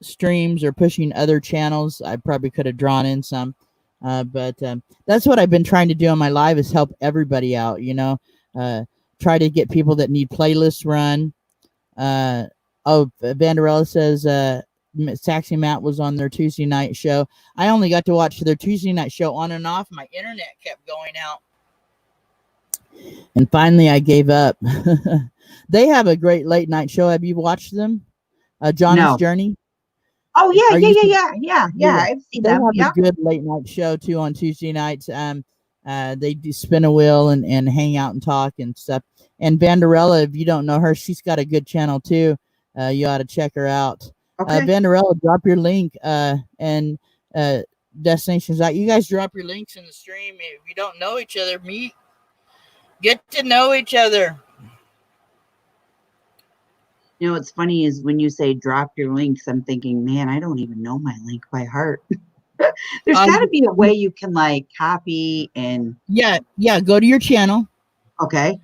[SPEAKER 1] streams or pushing other channels, I probably could have drawn in some. But that's what I've been trying to do on my live is help everybody out. Try to get people that need playlists run. Vanderella says Saxy Matt was on their Tuesday night show. I only got to watch their Tuesday night show on and off. My internet kept going out. And finally, I gave up. They have a great late night show. Have you watched them? Johnny's
[SPEAKER 2] No.
[SPEAKER 1] Journey.
[SPEAKER 2] Oh yeah,
[SPEAKER 1] Are
[SPEAKER 2] yeah,
[SPEAKER 1] you?
[SPEAKER 2] yeah, yeah, yeah, yeah.
[SPEAKER 1] Yeah,
[SPEAKER 2] I've seen
[SPEAKER 1] they
[SPEAKER 2] them.
[SPEAKER 1] have a
[SPEAKER 2] Yep.
[SPEAKER 1] good late night show too on Tuesday nights. They do spin a wheel and hang out and talk and stuff. And Vanderella, if you don't know her, she's got a good channel too. You ought to check her out.
[SPEAKER 2] Okay.
[SPEAKER 1] Vanderella, drop your link and destinations out. You guys drop your links in the stream. If you don't know each other, get to know each other.
[SPEAKER 2] What's funny is when you say drop your links, I'm thinking, man, I don't even know my link by heart. There's got to be a way you can like copy and.
[SPEAKER 1] Yeah. Go to your channel.
[SPEAKER 2] Okay.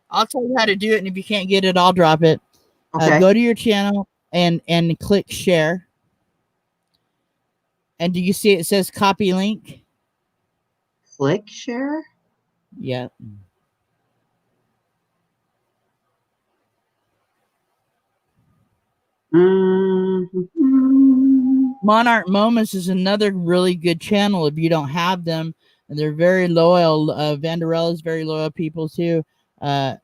[SPEAKER 1] I'll tell you how to do it, and if you can't get it, I'll drop it.
[SPEAKER 2] Okay.
[SPEAKER 1] Go to your channel and click share. And do you see it says copy link?
[SPEAKER 2] Click share.
[SPEAKER 1] Yeah.
[SPEAKER 2] Mm-hmm.
[SPEAKER 1] Monarch Moments is another really good channel if you don't have them, and they're very loyal. Vanderella's very loyal people too. They're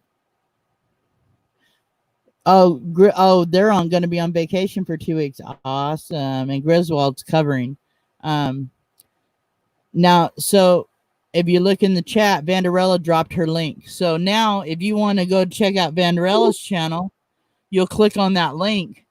[SPEAKER 1] going to be on vacation for 2 weeks. Awesome. And Griswold's covering. Now, so if you look in the chat, Vanderella dropped her link. So now, if you want to go check out Vanderella's channel, you'll click on that link.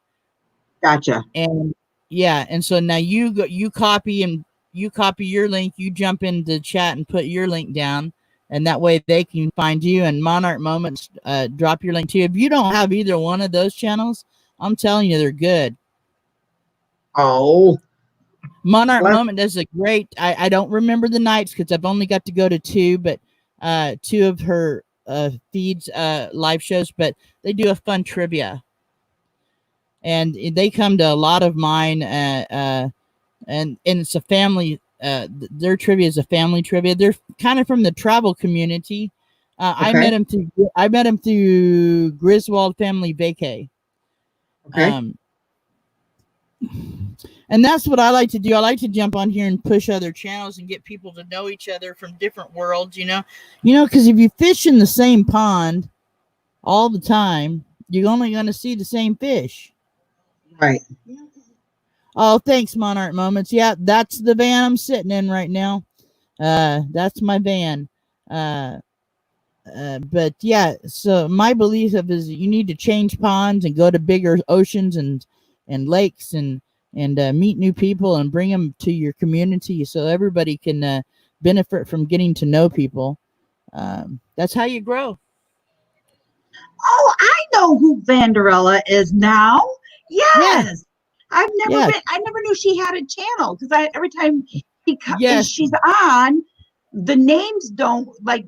[SPEAKER 2] Gotcha.
[SPEAKER 1] And yeah, and so now you copy your link. You jump into the chat and put your link down, and that way they can find you. And Monarch Moments, drop your link too. If you don't have either one of those channels, I'm telling you, they're good.
[SPEAKER 2] Oh,
[SPEAKER 1] Monarch
[SPEAKER 2] well,
[SPEAKER 1] Moment does a great. I don't remember the nights because I've only got to go to two, but two of her feeds live shows. But they do a fun trivia, and they come to a lot of mine. And it's a family. Their trivia is a family trivia. They're kind of from the travel community.
[SPEAKER 2] okay,
[SPEAKER 1] I met him through Griswold Family Vacay.
[SPEAKER 2] okay.
[SPEAKER 1] Um, and that's what I like to do. I like to jump on here and push other channels and get people to know each other from different worlds. Because if you fish in the same pond all the time, you're only going to see the same fish.
[SPEAKER 2] Right.
[SPEAKER 1] Oh, thanks, Monarch Moments. Yeah, that's the van I'm sitting in right now. That's my van. Uh, but yeah, so my belief of is you need to change ponds and go to bigger oceans and lakes and meet new people and bring them to your community so everybody can benefit from getting to know people. That's how you grow.
[SPEAKER 2] Oh, I know who Vanderella is now.
[SPEAKER 1] Yeah,
[SPEAKER 2] Yes.
[SPEAKER 1] yeah,
[SPEAKER 2] I never knew she had a channel because I every time
[SPEAKER 1] yes,
[SPEAKER 2] she's on, the names don't like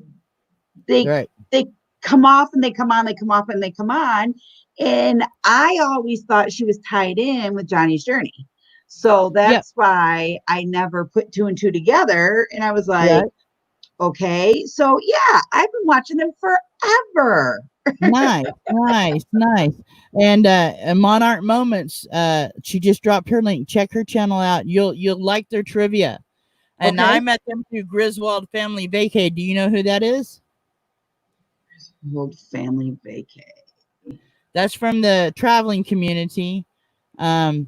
[SPEAKER 2] they
[SPEAKER 1] right.
[SPEAKER 2] they come off and they come on, they come off and they come on. And I always thought she was tied in with Johnny's Journey. So
[SPEAKER 1] Yep,
[SPEAKER 2] that's why I never put two and two together. And I was like,
[SPEAKER 1] right.
[SPEAKER 2] okay, so yeah, I've been watching them forever.
[SPEAKER 1] Nice, nice, nice. And Monarch Moments, she just dropped her link. Check her channel out. You'll like their trivia. And I
[SPEAKER 2] Okay.
[SPEAKER 1] met them through Griswold Family Vacay. Do you know who that is?
[SPEAKER 2] Old family vacay.
[SPEAKER 1] That's from the traveling community. Um,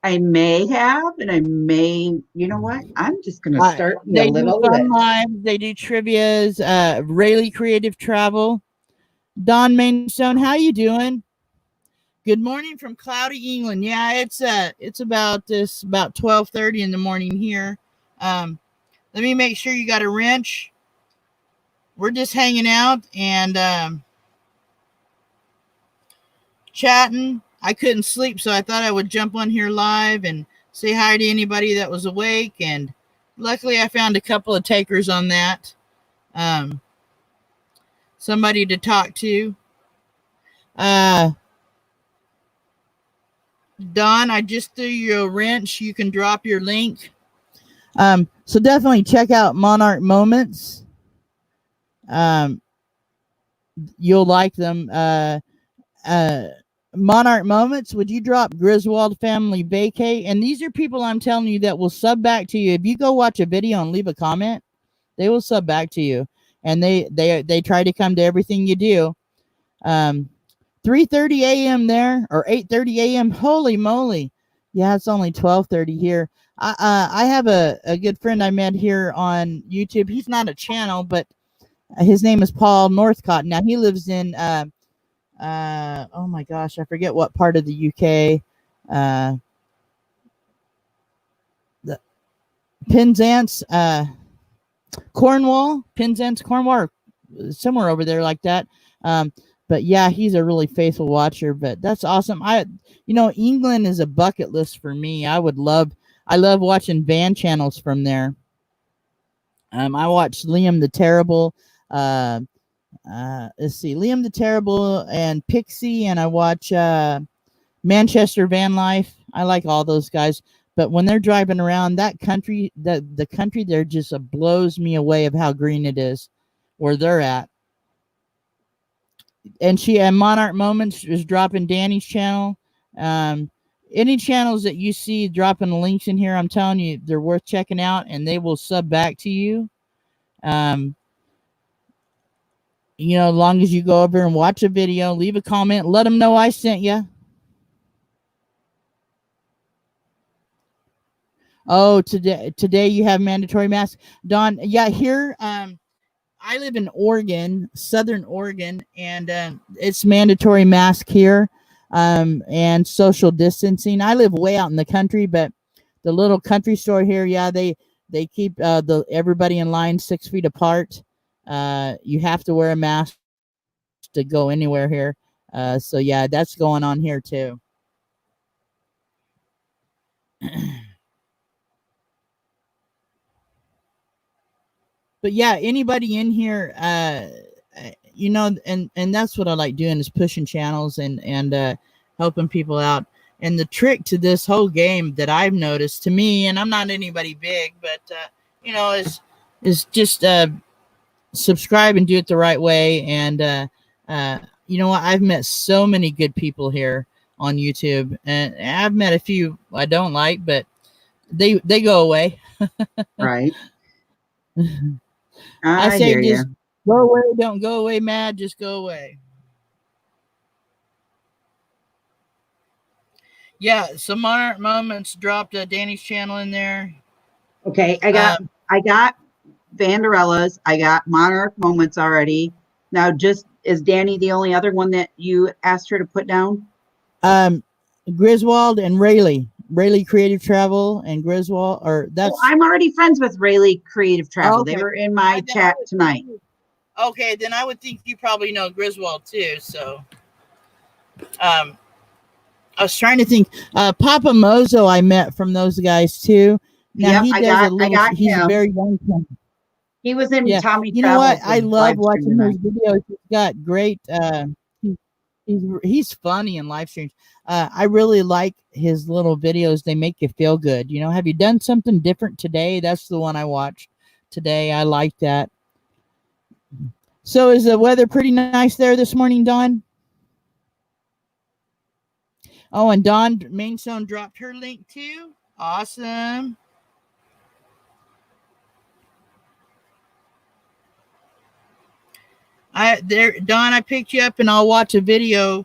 [SPEAKER 2] I may have, and I may, you know what? I'm just going to start me a
[SPEAKER 1] they do
[SPEAKER 2] little
[SPEAKER 1] fun
[SPEAKER 2] list.
[SPEAKER 1] lives. They do trivia's. Really creative travel. Don Mainstone, how you doing? Good morning from cloudy England. Yeah, it's about 12:30 in the morning here. Um, let me make sure you got a wrench. We're just hanging out and chatting. I couldn't sleep, so I thought I would jump on here live and say hi to anybody that was awake. And luckily, I found a couple of takers on that. Um, Somebody to talk to. Uh, Don, I just threw you a wrench. You can drop your link. So definitely check out Monarch Moments. Um, you'll like them. Uh, Monarch Moments, would you drop Griswold Family Vacay? And these are people I'm telling you that will sub back to you. If you go watch a video and leave a comment, they will sub back to you. And they try to come to everything you do. Um, 3:30 a.m. there or 8:30 a.m. Holy moly. Yeah, it's only 12:30 here. I have a good friend I met here on YouTube. He's not a channel, but his name is Paul Northcott. Now he lives in oh my gosh, I forget what part of the UK. Uh, the Penzance, Cornwall, somewhere over there like that. Um, but yeah, he's a really faithful watcher. But that's awesome. England is a bucket list for me. I love watching van channels from there. I watched Liam the Terrible. Uh, let's see, Liam the Terrible and Pixie, and I watch Manchester Van Life. I like all those guys. But when they're driving around that country, the country there just blows me away of how green it is where they're at. And Monarch Moments is dropping Danny's channel. Um, any channels that you see dropping the links in here, I'm telling you, they're worth checking out, and they will sub back to you. Um, as long as you go over and watch a video, leave a comment, let them know I sent you. Oh, today you have mandatory masks, Don. Yeah, here I live in Oregon, Southern Oregon, and it's mandatory mask here, and social distancing. I live way out in the country, but the little country store here, yeah, they keep the everybody in line 6 feet apart. You have to wear a mask to go anywhere here. So yeah, that's going on here too. But yeah, anybody in here, and that's what I like doing is pushing channels and helping people out. And the trick to this whole game that I've noticed, to me, and I'm not anybody big, but is just subscribe and do it the right way. And you know what? I've met so many good people here on YouTube, and I've met a few I don't like, but they go away.
[SPEAKER 2] Right.
[SPEAKER 1] I
[SPEAKER 2] I
[SPEAKER 1] say
[SPEAKER 2] hear
[SPEAKER 1] just
[SPEAKER 2] you.
[SPEAKER 1] go away, don't go away mad, just go away. Yeah, some Monarch Moments dropped Danny's channel in there.
[SPEAKER 2] Okay,
[SPEAKER 1] Um,
[SPEAKER 2] I got Vanderella's. I got Monarch Moments already. Now, just is Danny the only other one that you asked her to put down?
[SPEAKER 1] um, Griswold and Rayleigh Creative Travel and Griswold, or
[SPEAKER 2] Oh,
[SPEAKER 1] that's
[SPEAKER 2] I'm already friends with Rayleigh Creative Travel. They
[SPEAKER 1] okay.
[SPEAKER 2] were in my
[SPEAKER 1] Then I
[SPEAKER 2] chat
[SPEAKER 1] would think
[SPEAKER 2] tonight.
[SPEAKER 1] okay, then I would think you probably know Griswold too. So, um, I was trying to think. Papa Mozo, I met from those guys too. Now
[SPEAKER 2] Yep,
[SPEAKER 1] he does a
[SPEAKER 2] I
[SPEAKER 1] little.
[SPEAKER 2] got
[SPEAKER 1] He's
[SPEAKER 2] him.
[SPEAKER 1] very young.
[SPEAKER 2] He was in
[SPEAKER 1] Yeah,
[SPEAKER 2] Tommy
[SPEAKER 1] you know what?
[SPEAKER 2] Travels'
[SPEAKER 1] I love
[SPEAKER 2] live stream
[SPEAKER 1] watching his
[SPEAKER 2] tonight.
[SPEAKER 1] videos. He's got great. He, he's funny in live streams. I really like his little videos. They make you feel good. You know, have you done something different today? That's the one I watched today. I like that. So is the weather pretty nice there this morning, Dawn? Oh, and Dawn Mainstone dropped her link too. Awesome. Dawn, I picked you up and I'll watch a video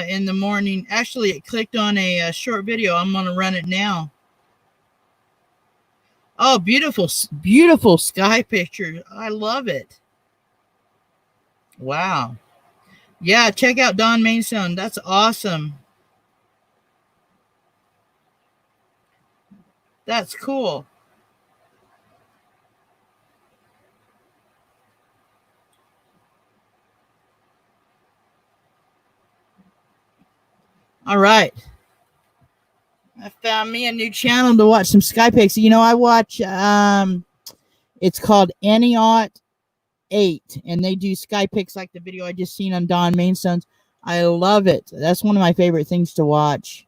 [SPEAKER 1] in the morning. Actually, it clicked on a short video. I'm gonna run it now. Oh, beautiful, beautiful sky picture. I love it. Wow. Yeah, check out Dawn Mainstone. That's awesome. That's cool. All right. I found me a new channel to watch some sky pics. You know, I watch it's called Aniot 8, and they do sky pics like the video I just seen on Dawn Mainstone's. I love it. That's one of my favorite things to watch.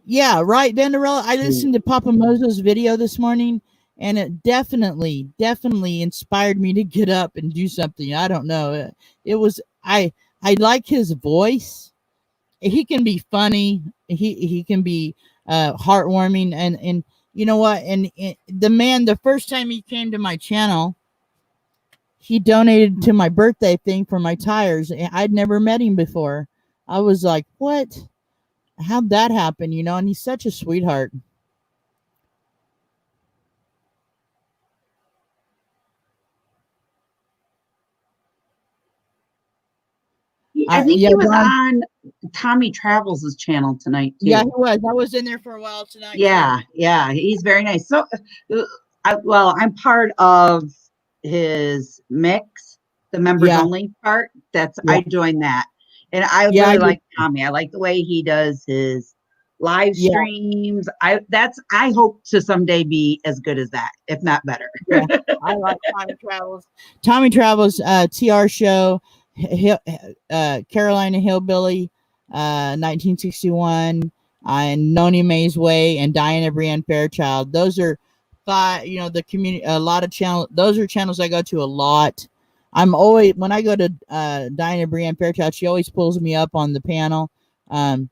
[SPEAKER 1] Yeah, right, Vanderella. I listened to Papa Mozo's video this morning, and it definitely inspired me to get up and do something. I don't know. It was I like his voice. He can be funny. He can be heartwarming, and you know what? And the man, the first time he came to my channel, he donated to my birthday thing for my tires. I'd never met him before. I was like, what? How'd that happen? You know, and he's such a sweetheart.
[SPEAKER 2] I think
[SPEAKER 1] Yeah,
[SPEAKER 2] he was
[SPEAKER 1] Don.
[SPEAKER 2] on Tommy Travels' channel tonight
[SPEAKER 1] Yeah, he
[SPEAKER 2] too.
[SPEAKER 1] was. I was in there for a while tonight too.
[SPEAKER 2] Yeah, yeah, he's very nice. So, I'm part of his mix, the members
[SPEAKER 1] Yeah,
[SPEAKER 2] only part.
[SPEAKER 1] yeah,
[SPEAKER 2] I joined that, and I
[SPEAKER 1] yeah. I
[SPEAKER 2] really
[SPEAKER 1] did.
[SPEAKER 2] like Tommy. I like the way he does his live
[SPEAKER 1] Yeah,
[SPEAKER 2] streams. I hope to someday be as good as that, if not better.
[SPEAKER 1] yeah. I like Tommy Travels. Tommy Travels TR show, Carolina Hillbilly, 1961, and Noni Mae's Way, and Diana Brienne Fairchild. Those are five. You know, the community. A lot of channel. Those are channels I go to a lot. I'm always when I go to Diana Brienne Fairchild, she always pulls me up on the panel. Um,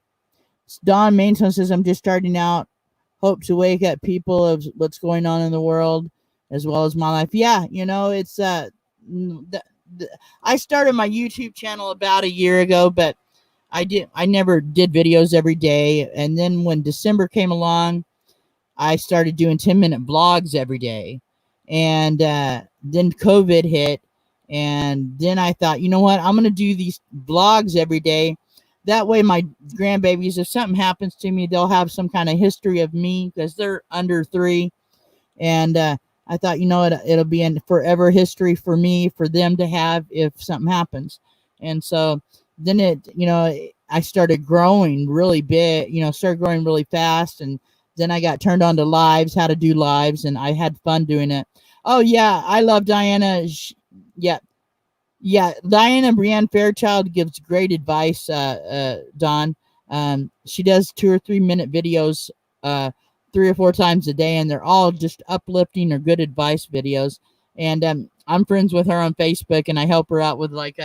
[SPEAKER 1] Don Mainstone says I'm just starting out. Hope to wake up people of what's going on in the world as well as my life. Yeah, you know, it's I started my YouTube channel about a year ago, but I never did videos every day. And then when December came along, I started doing 10-minute vlogs every day. And then COVID hit. And then I thought, you know what? I'm going to do these vlogs every day. That way, my grandbabies, if something happens to me, they'll have some kind of history of me because they're under 3. And I thought, it'll be in forever history for me, for them to have if something happens. And so then I started growing really big, started growing really fast. And then I got turned on to lives, how to do lives, and I had fun doing it. Oh yeah, I love Diana. Yeah, yeah, Diana Brienne Fairchild gives great advice, Don. She does 2 or 3 minute videos 3 or 4 times a day, and they're all just uplifting or good advice videos. And I'm friends with her on Facebook, and I help her out with like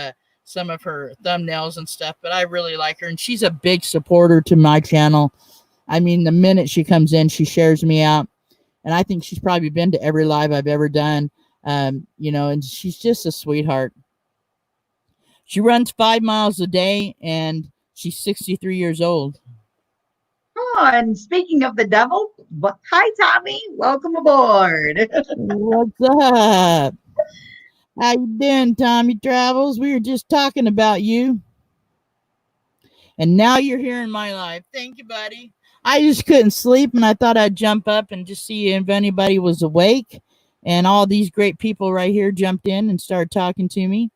[SPEAKER 1] some of her thumbnails and stuff. But I really like her, and she's a big supporter to my channel. I mean, the minute she comes in, she shares me out, and I think she's probably been to every live I've ever done. And she's just a sweetheart. She runs 5 miles a day, and she's 63 years old.
[SPEAKER 2] Oh, and speaking of the devil, hi, Tommy. Welcome aboard.
[SPEAKER 1] What's up? How you doing, Tommy Travels? We were just talking about you, and now you're here in my life. Thank you, buddy. I just couldn't sleep, and I thought I'd jump up and just see if anybody was awake. And all these great people right here jumped in and started talking to me.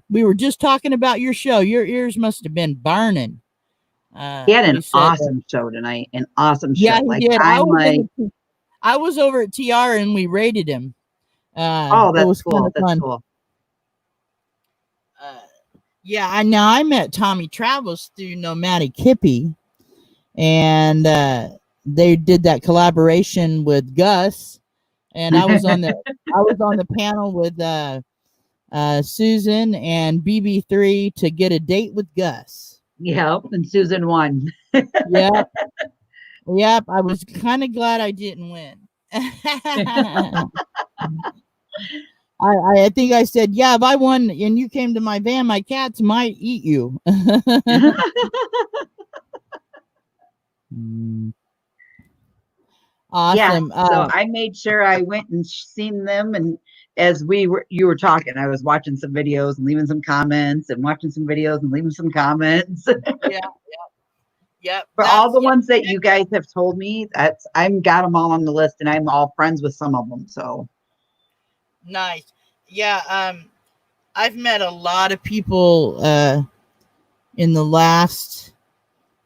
[SPEAKER 1] We were just talking about your show. Your ears must have been burning.
[SPEAKER 2] He had an
[SPEAKER 1] Said,
[SPEAKER 2] awesome show tonight. An awesome show.
[SPEAKER 1] Yeah, he
[SPEAKER 2] like
[SPEAKER 1] did.
[SPEAKER 2] I
[SPEAKER 1] was over at TR and we rated him.
[SPEAKER 2] Oh,
[SPEAKER 1] it
[SPEAKER 2] that's
[SPEAKER 1] was kind
[SPEAKER 2] cool.
[SPEAKER 1] of
[SPEAKER 2] That's
[SPEAKER 1] fun.
[SPEAKER 2] cool.
[SPEAKER 1] Yeah, I met Tommy Travels through Nomadic Hippie, and they did that collaboration with Gus, and I was on the panel with Susan and BB3 to get a date with Gus.
[SPEAKER 2] Yep, and Susan won.
[SPEAKER 1] Yep. Yep, I was kind of glad I didn't win. I think I said, yeah, if I won and you came to my van, my cats might eat you. Awesome.
[SPEAKER 2] Yeah, so I made sure I went and seen them, and as you were talking, I was watching some videos and leaving some comments, and watching some videos and leaving some comments.
[SPEAKER 1] Yeah, yep.
[SPEAKER 2] For all the ones that you guys have told me, I'm got them all on the list, and I'm all friends with some of them. So
[SPEAKER 1] nice. Yeah, I've met a lot of people in the last,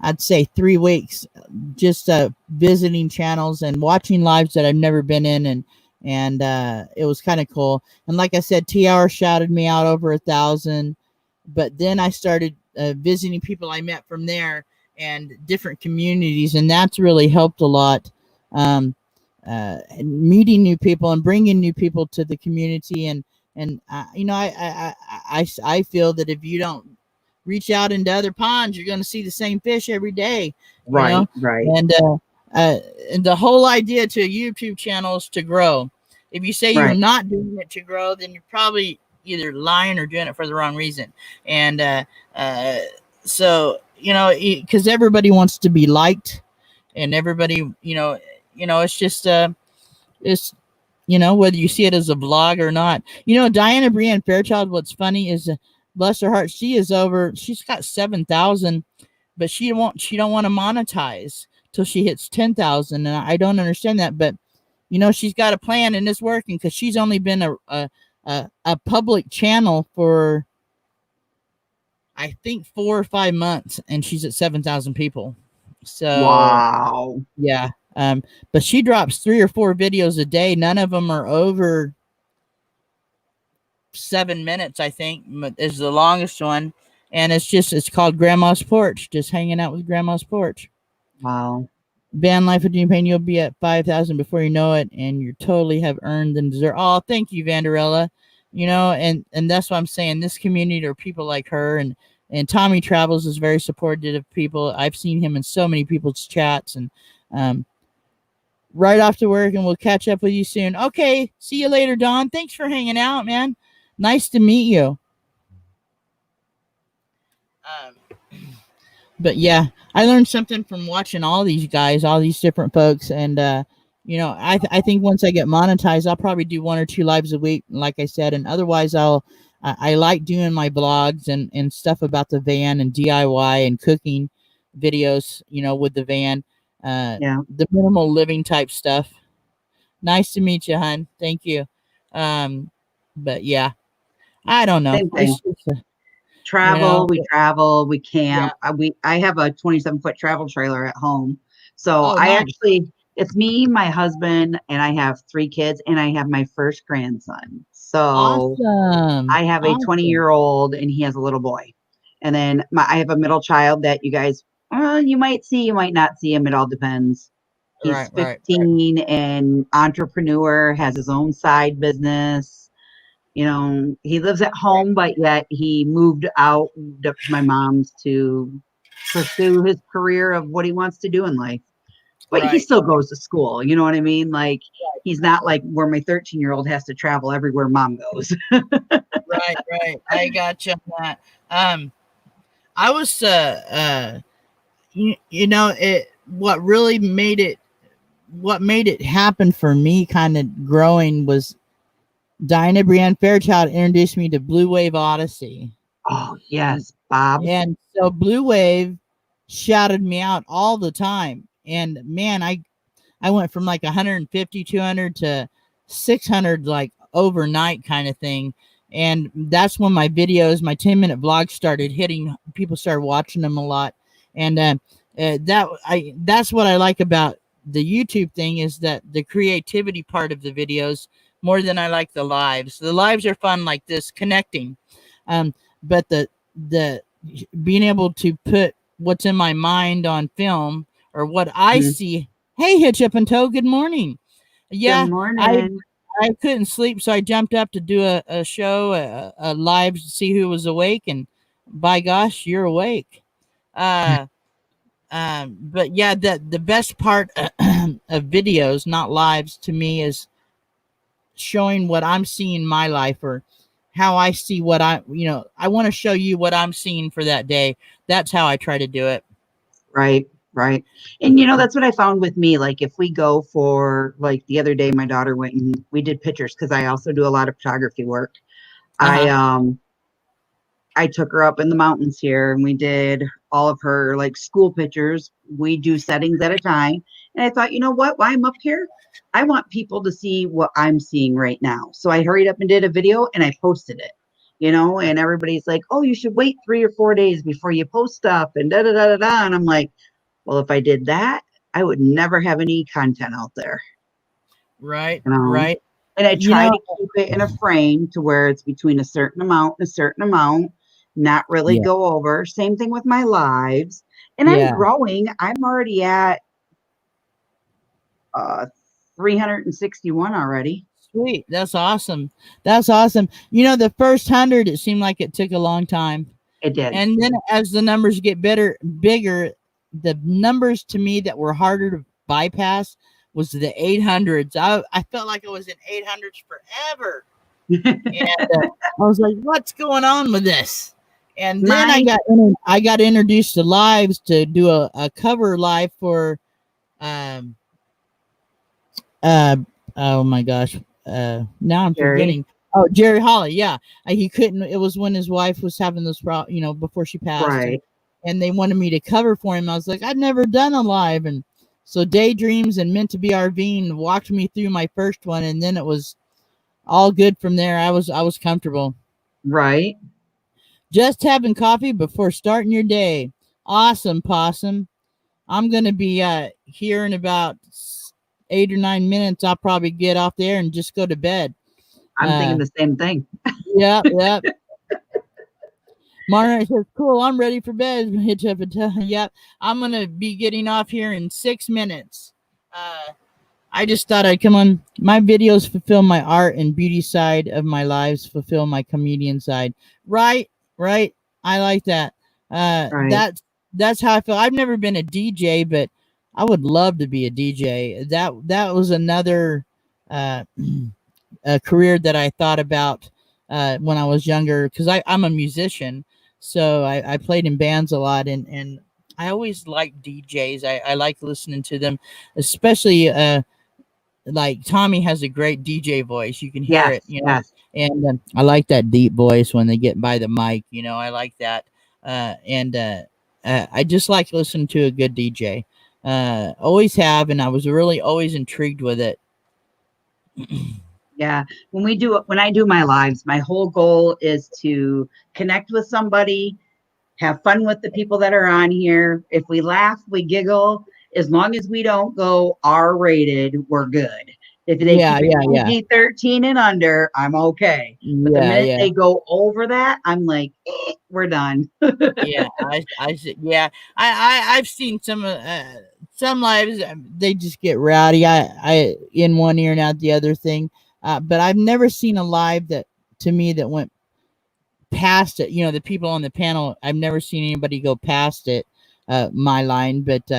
[SPEAKER 1] I'd say, 3 weeks, just visiting channels and watching lives that I've never been in, and it was kind of cool. And like I said, TR shouted me out over 1,000, but then I started visiting people I met from there and different communities, and that's really helped a lot. Meeting new people and bringing new people to the community, and I feel that if you don't reach out into other ponds, you're going to see the same fish every day.
[SPEAKER 2] Right.
[SPEAKER 1] And the whole idea to a YouTube channel is to grow. If you say you're not doing it to grow, then you're probably either lying or doing it for the wrong reason. And so because everybody wants to be liked, and everybody, it's just it's whether you see it as a vlog or not. Diana Brienne Fairchild, what's funny is, bless her heart, she's got 7,000, but she don't want to monetize till she hits 10,000, and I don't understand that. But she's got a plan, and it's working, because she's only been a public channel for, I think, 4 or 5 months, and she's at 7,000 people. So
[SPEAKER 2] wow.
[SPEAKER 1] Yeah. But she drops 3 or 4 videos a day. None of them are over 7 minutes, I think, is the longest one. And it's called Grandma's Porch, just hanging out with Grandma's Porch.
[SPEAKER 2] Wow.
[SPEAKER 1] Van Life with Dean Payne, you'll be at 5,000 before you know it, and you totally have earned and deserve. Oh, thank you, Vanderella. And that's what I'm saying. This community are people like her, and Tommy Travels is very supportive of people. I've seen him in so many people's chats, and right off to work, and we'll catch up with you soon. Okay, see you later, Don. Thanks for hanging out, man. Nice to meet you. But yeah, I learned something from watching all these guys, all these different folks, and I think once I get monetized, I'll probably do 1 or 2 lives a week, like I said, and otherwise I like doing my blogs and stuff about the van and DIY and cooking videos, with the van, the minimal living type stuff. Nice to meet you, hon. Thank you. Um, but yeah, I don't know.
[SPEAKER 2] Same
[SPEAKER 1] It's
[SPEAKER 2] thing.
[SPEAKER 1] just, you know,
[SPEAKER 2] Travel, we
[SPEAKER 1] yeah.
[SPEAKER 2] camp. I have a 27-foot travel trailer at home. So
[SPEAKER 1] Oh, nice.
[SPEAKER 2] it's me, my husband, and I have 3 kids, and I have my first grandson. So
[SPEAKER 1] Awesome.
[SPEAKER 2] I have a
[SPEAKER 1] Awesome.
[SPEAKER 2] 20-year-old, and he has a little boy. And then I have a middle child that you guys, you might see, you might not see him. It all depends. He's
[SPEAKER 1] Right, right, right.
[SPEAKER 2] 15 and entrepreneur, has his own side business. He lives at home, but yet he moved out, moved up to my mom's to pursue his career of what he wants to do in life. But he
[SPEAKER 1] Right,
[SPEAKER 2] still goes to school. You know what I mean? Like, he's not like where my 13-year-old has to travel everywhere mom goes.
[SPEAKER 1] right, right. I got you on that. Um, I was, you know, it. What made it happen for me, kind of growing, was Diana Brienne Fairchild introduced me to Blue Wave Odyssey.
[SPEAKER 2] Oh, yes, Bob.
[SPEAKER 1] And so Blue Wave shouted me out all the time. And man, I went from like 150, 200 to 600 like overnight kind of thing. And that's when my videos, my 10-minute vlogs started hitting. People started watching them a lot. And that's what I like about the YouTube thing, is that the creativity part of the videos more than I like the lives. The lives are fun like this, connecting. But the being able to put what's in my mind on film, or what I
[SPEAKER 2] Mhm.
[SPEAKER 1] see. Hey, Hitch Up and Toe, good morning.
[SPEAKER 2] Good
[SPEAKER 1] Yeah, I
[SPEAKER 2] morning.
[SPEAKER 1] I couldn't sleep, so I jumped up to do a show, a live, to see who was awake, and by gosh, you're awake. Uh, but yeah, the best part of videos, not lives, to me, is showing what I'm seeing in my life, or how I see what I want to show you what I'm seeing for that day. That's how I try to do it.
[SPEAKER 2] Right, right. And that's what I found with me. Like, if we go for, like, the other day, my daughter went and we did pictures because I also do a lot of photography work.
[SPEAKER 1] Uh
[SPEAKER 2] I
[SPEAKER 1] huh.
[SPEAKER 2] I took her up in the mountains here and we did all of her like school pictures. We do settings at a time. And I thought, you know what? While I'm up here, I want people to see what I'm seeing right now. So I hurried up and did a video and I posted it. And everybody's like, oh, you should wait 3 or 4 days before you post stuff and da da da da da. And I'm like, well, if I did that, I would never have any content out there,
[SPEAKER 1] Right.
[SPEAKER 2] you know.
[SPEAKER 1] Right.
[SPEAKER 2] And I
[SPEAKER 1] You
[SPEAKER 2] try
[SPEAKER 1] know.
[SPEAKER 2] to keep it in a frame to where it's between a certain amount and a certain amount, not really
[SPEAKER 1] Yeah.
[SPEAKER 2] go over. Same thing with my lives. And I'm
[SPEAKER 1] Yeah.
[SPEAKER 2] growing. I'm already at uh 361 already.
[SPEAKER 1] Sweet. That's awesome. That's awesome. You know, the first 100, it seemed like it took a long time.
[SPEAKER 2] It did.
[SPEAKER 1] And then as the numbers get bigger, the numbers to me that were harder to bypass was the 800s. I felt like I was in 800s forever. And I was like, what's going on with this? And then
[SPEAKER 2] My
[SPEAKER 1] I got introduced to lives, to do a cover live for um uh oh my gosh, now I'm
[SPEAKER 2] Jerry.
[SPEAKER 1] forgetting. Oh, Jerry Holly, yeah. He couldn't. It was when his wife was having this before she passed, and
[SPEAKER 2] Right.
[SPEAKER 1] they wanted me to cover for him. I was like, I'd never done a live. And so Daydreams and Meant to Be RVing walked me through my first one, and then it was all good from there. I was comfortable.
[SPEAKER 2] Right.
[SPEAKER 1] Just having coffee before starting your day. Awesome, Possum. I'm gonna be here in about 8 or 9 minutes. I'll probably get off there and just go to bed.
[SPEAKER 2] I'm thinking
[SPEAKER 1] Uh,
[SPEAKER 2] the same thing.
[SPEAKER 1] yep, yep. Margaret says, "Cool, I'm ready for bed." Hitch up and tell. Yep, I'm gonna be getting off here in 6 minutes. I just thought I'd come on. My videos fulfill my art and beauty side of my lives, fulfill my comedian side. Right, right. I like that. Uh,
[SPEAKER 2] Right.
[SPEAKER 1] that's that's how I feel. I've never been a DJ, but I would love to be a DJ. That was another uh, a career that I thought about when I was younger, because I'm a musician, so I played in bands a lot, and I always liked DJs. I like listening to them, especially like Tommy has a great DJ voice. You can hear
[SPEAKER 2] Yes.
[SPEAKER 1] it,
[SPEAKER 2] Yes.
[SPEAKER 1] and I like that deep voice when they get by the mic. I like that, and I just like listening to a good DJ. Always have, and I was really always intrigued with it.
[SPEAKER 2] Yeah. When I do my lives, my whole goal is to connect with somebody, have fun with the people that are on here. If we laugh, we giggle. As long as we don't go R rated, we're good. If they
[SPEAKER 1] Yeah,
[SPEAKER 2] keep it
[SPEAKER 1] yeah, yeah,
[SPEAKER 2] PG-13 and under, I'm okay. But the
[SPEAKER 1] yeah,
[SPEAKER 2] minute
[SPEAKER 1] yeah.
[SPEAKER 2] they go over that, I'm like, we're done.
[SPEAKER 1] Yeah, yeah, I've seen some lives. They just get rowdy. I in one ear and out the other thing. But I've never seen a live that to me that went past it. You know, the people on the panel. I've never seen anybody go past it. My line, but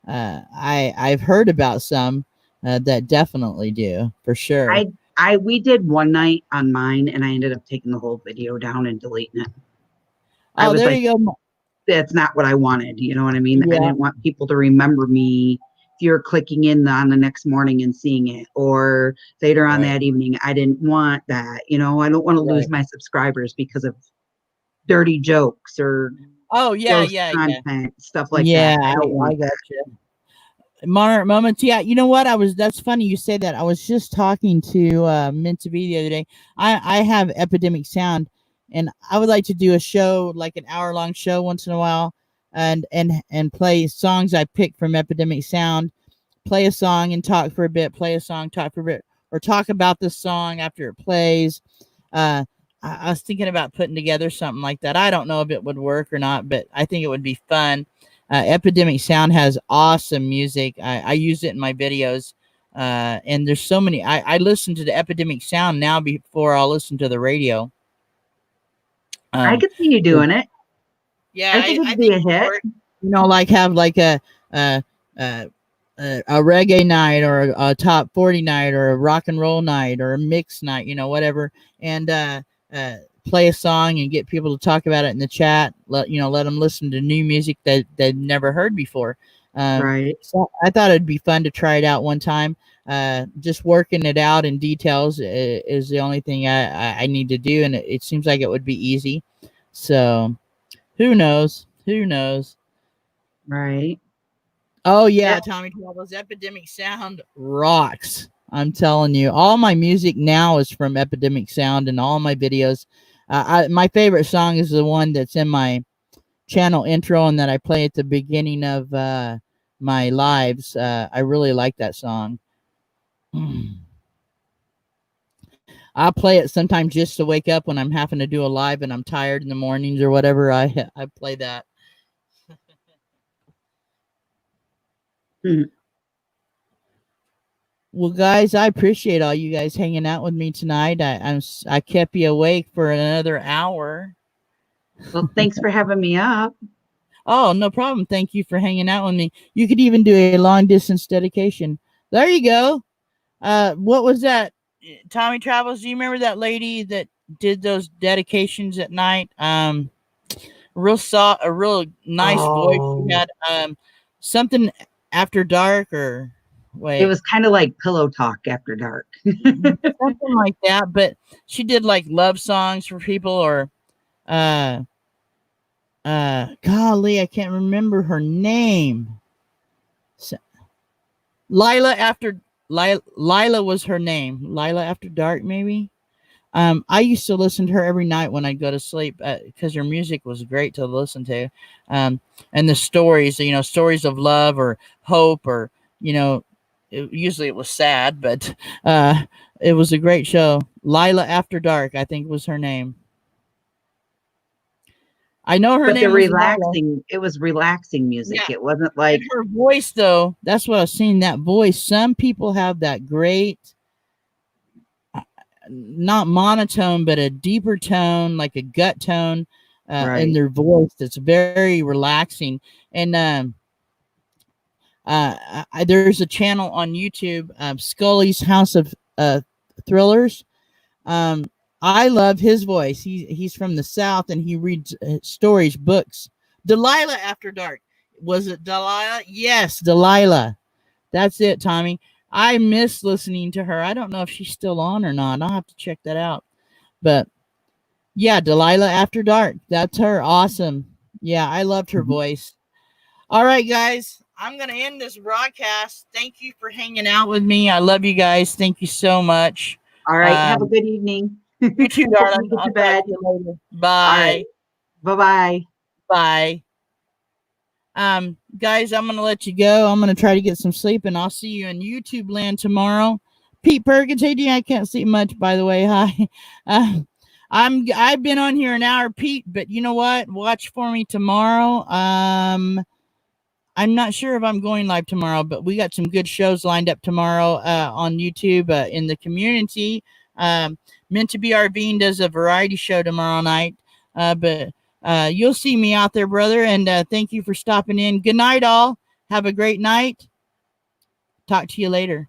[SPEAKER 1] I've heard about some that definitely do for sure.
[SPEAKER 2] I I we did one night on mine and I ended up taking the whole video down and deleting it. I
[SPEAKER 1] Oh,
[SPEAKER 2] was
[SPEAKER 1] there
[SPEAKER 2] like,
[SPEAKER 1] you go.
[SPEAKER 2] that's not what I wanted. You know what I mean? I
[SPEAKER 1] Yeah,
[SPEAKER 2] didn't want people to remember me if you're clicking in on the next morning and seeing it or later on
[SPEAKER 1] right,
[SPEAKER 2] that evening. I didn't want that. I don't want to lose
[SPEAKER 1] right.
[SPEAKER 2] my subscribers because of dirty jokes or
[SPEAKER 1] Oh yeah,
[SPEAKER 2] gross
[SPEAKER 1] yeah, yeah.
[SPEAKER 2] content, stuff like
[SPEAKER 1] Yeah,
[SPEAKER 2] that. I don't
[SPEAKER 1] I
[SPEAKER 2] want
[SPEAKER 1] got you. Modern moments. Yeah, you know what? That's funny you say that. I was just talking to Minta B the other day. I have Epidemic Sound, and I would like to do a show, like an hour-long show once in a while, and play songs I pick from Epidemic Sound. Play a song and talk for a bit. Play a song, talk for a bit, or talk about the song after it plays. Uh, I was thinking about putting together something like that. I don't know if it would work or not, but I think it would be fun. Epidemic Sound has awesome music. I use it in my videos. And there's so many. I listen to the Epidemic Sound now before I'll listen to the radio.
[SPEAKER 2] I
[SPEAKER 1] Um,
[SPEAKER 2] could see you doing it.
[SPEAKER 1] yeah,
[SPEAKER 2] I think
[SPEAKER 1] I
[SPEAKER 2] it'd be
[SPEAKER 1] think
[SPEAKER 2] a
[SPEAKER 1] it would
[SPEAKER 2] hit.
[SPEAKER 1] work. Like have like a, a a reggae night or a top 40 night or a rock and roll night or a mix night, whatever, and play a song and get people to talk about it in the chat. Let them listen to new music that they've never heard before.
[SPEAKER 2] Right.
[SPEAKER 1] So I thought it'd be fun to try it out one time. Just working it out in details is the only thing I need to do, and it seems like it would be easy. So who knows? Who knows?
[SPEAKER 2] Right.
[SPEAKER 1] Oh yeah,
[SPEAKER 2] Yeah.
[SPEAKER 1] Tommy Troubles Epidemic Sound rocks. I'm telling you, all my music now is from Epidemic Sound, and all my videos. My favorite song is the one that's in my channel intro and that I play at the beginning of my lives. I really like that song. I play it sometimes just to wake up when I'm having to do a live and I'm tired in the mornings or whatever. I play that.
[SPEAKER 2] Hmm.
[SPEAKER 1] Well, guys, I appreciate all you guys hanging out with me tonight. I kept you awake for another hour.
[SPEAKER 2] Well, thanks for having me up.
[SPEAKER 1] Oh, no problem. Thank you for hanging out with me. You could even do a long distance dedication. There you go. What was that? Tommy Travels. Do you remember that lady that did those dedications at night? A real nice voice she
[SPEAKER 2] Oh,
[SPEAKER 1] had. Something after dark or
[SPEAKER 2] it
[SPEAKER 1] wait.
[SPEAKER 2] was kind of like pillow talk after dark.
[SPEAKER 1] Something like that, but she did like love songs for people or uh golly, I can't remember her name. S- Lila after Lila was her name. Lila after dark maybe. I used to listen to her every night when I'd go to sleep because her music was great to listen to. Um, and the stories, stories of love or hope or, you know, usually it was sad, but it was a great show. Lila After Dark, I think was her name. I know her
[SPEAKER 2] But the
[SPEAKER 1] name was Lila.
[SPEAKER 2] relaxing, it was relaxing music.
[SPEAKER 1] Yeah.
[SPEAKER 2] It wasn't
[SPEAKER 1] And
[SPEAKER 2] like,
[SPEAKER 1] her voice, though, that's what I was seeing. That voice. Some people have that great, not monotone, but a deeper tone, like a gut tone in
[SPEAKER 2] right,
[SPEAKER 1] their voice that's very relaxing. And there's a channel on YouTube, Scully's House of Thrillers. Um, I love his voice. He's from the South and he reads stories, books. Delilah After Dark. Was it Delilah? Yes, Delilah. That's it, Tommy. I miss listening to her. I don't know if she's still on or not. I'll have to check that out. But yeah, Delilah After Dark. That's her. Awesome. Yeah, I loved her
[SPEAKER 2] mhm,
[SPEAKER 1] voice. All right, guys. I'm going to end this broadcast. Thank you for hanging out with me. I love you guys. Thank you so much.
[SPEAKER 2] All right. Have a good evening.
[SPEAKER 1] You too,
[SPEAKER 2] Hopefully
[SPEAKER 1] darling.
[SPEAKER 2] you get
[SPEAKER 1] I'll
[SPEAKER 2] to
[SPEAKER 1] talk
[SPEAKER 2] bed.
[SPEAKER 1] to you later.
[SPEAKER 2] All right.
[SPEAKER 1] Bye.
[SPEAKER 2] Bye-bye.
[SPEAKER 1] Bye. Guys, I'm gonna let you go. I'm gonna try to get some sleep, and I'll see you in YouTube land tomorrow. Pete Perkins, hey, I can't see much, by the way. Hi. Uh, I've been on here an hour, Pete, but you know what? Watch for me tomorrow. I'm not sure if I'm going live tomorrow, but we got some good shows lined up tomorrow on YouTube in the community. Um, Meant to be Arvine does a variety show tomorrow night, but you'll see me out there, brother. And thank you for stopping in. Good night, all. Have a great night. Talk to you later.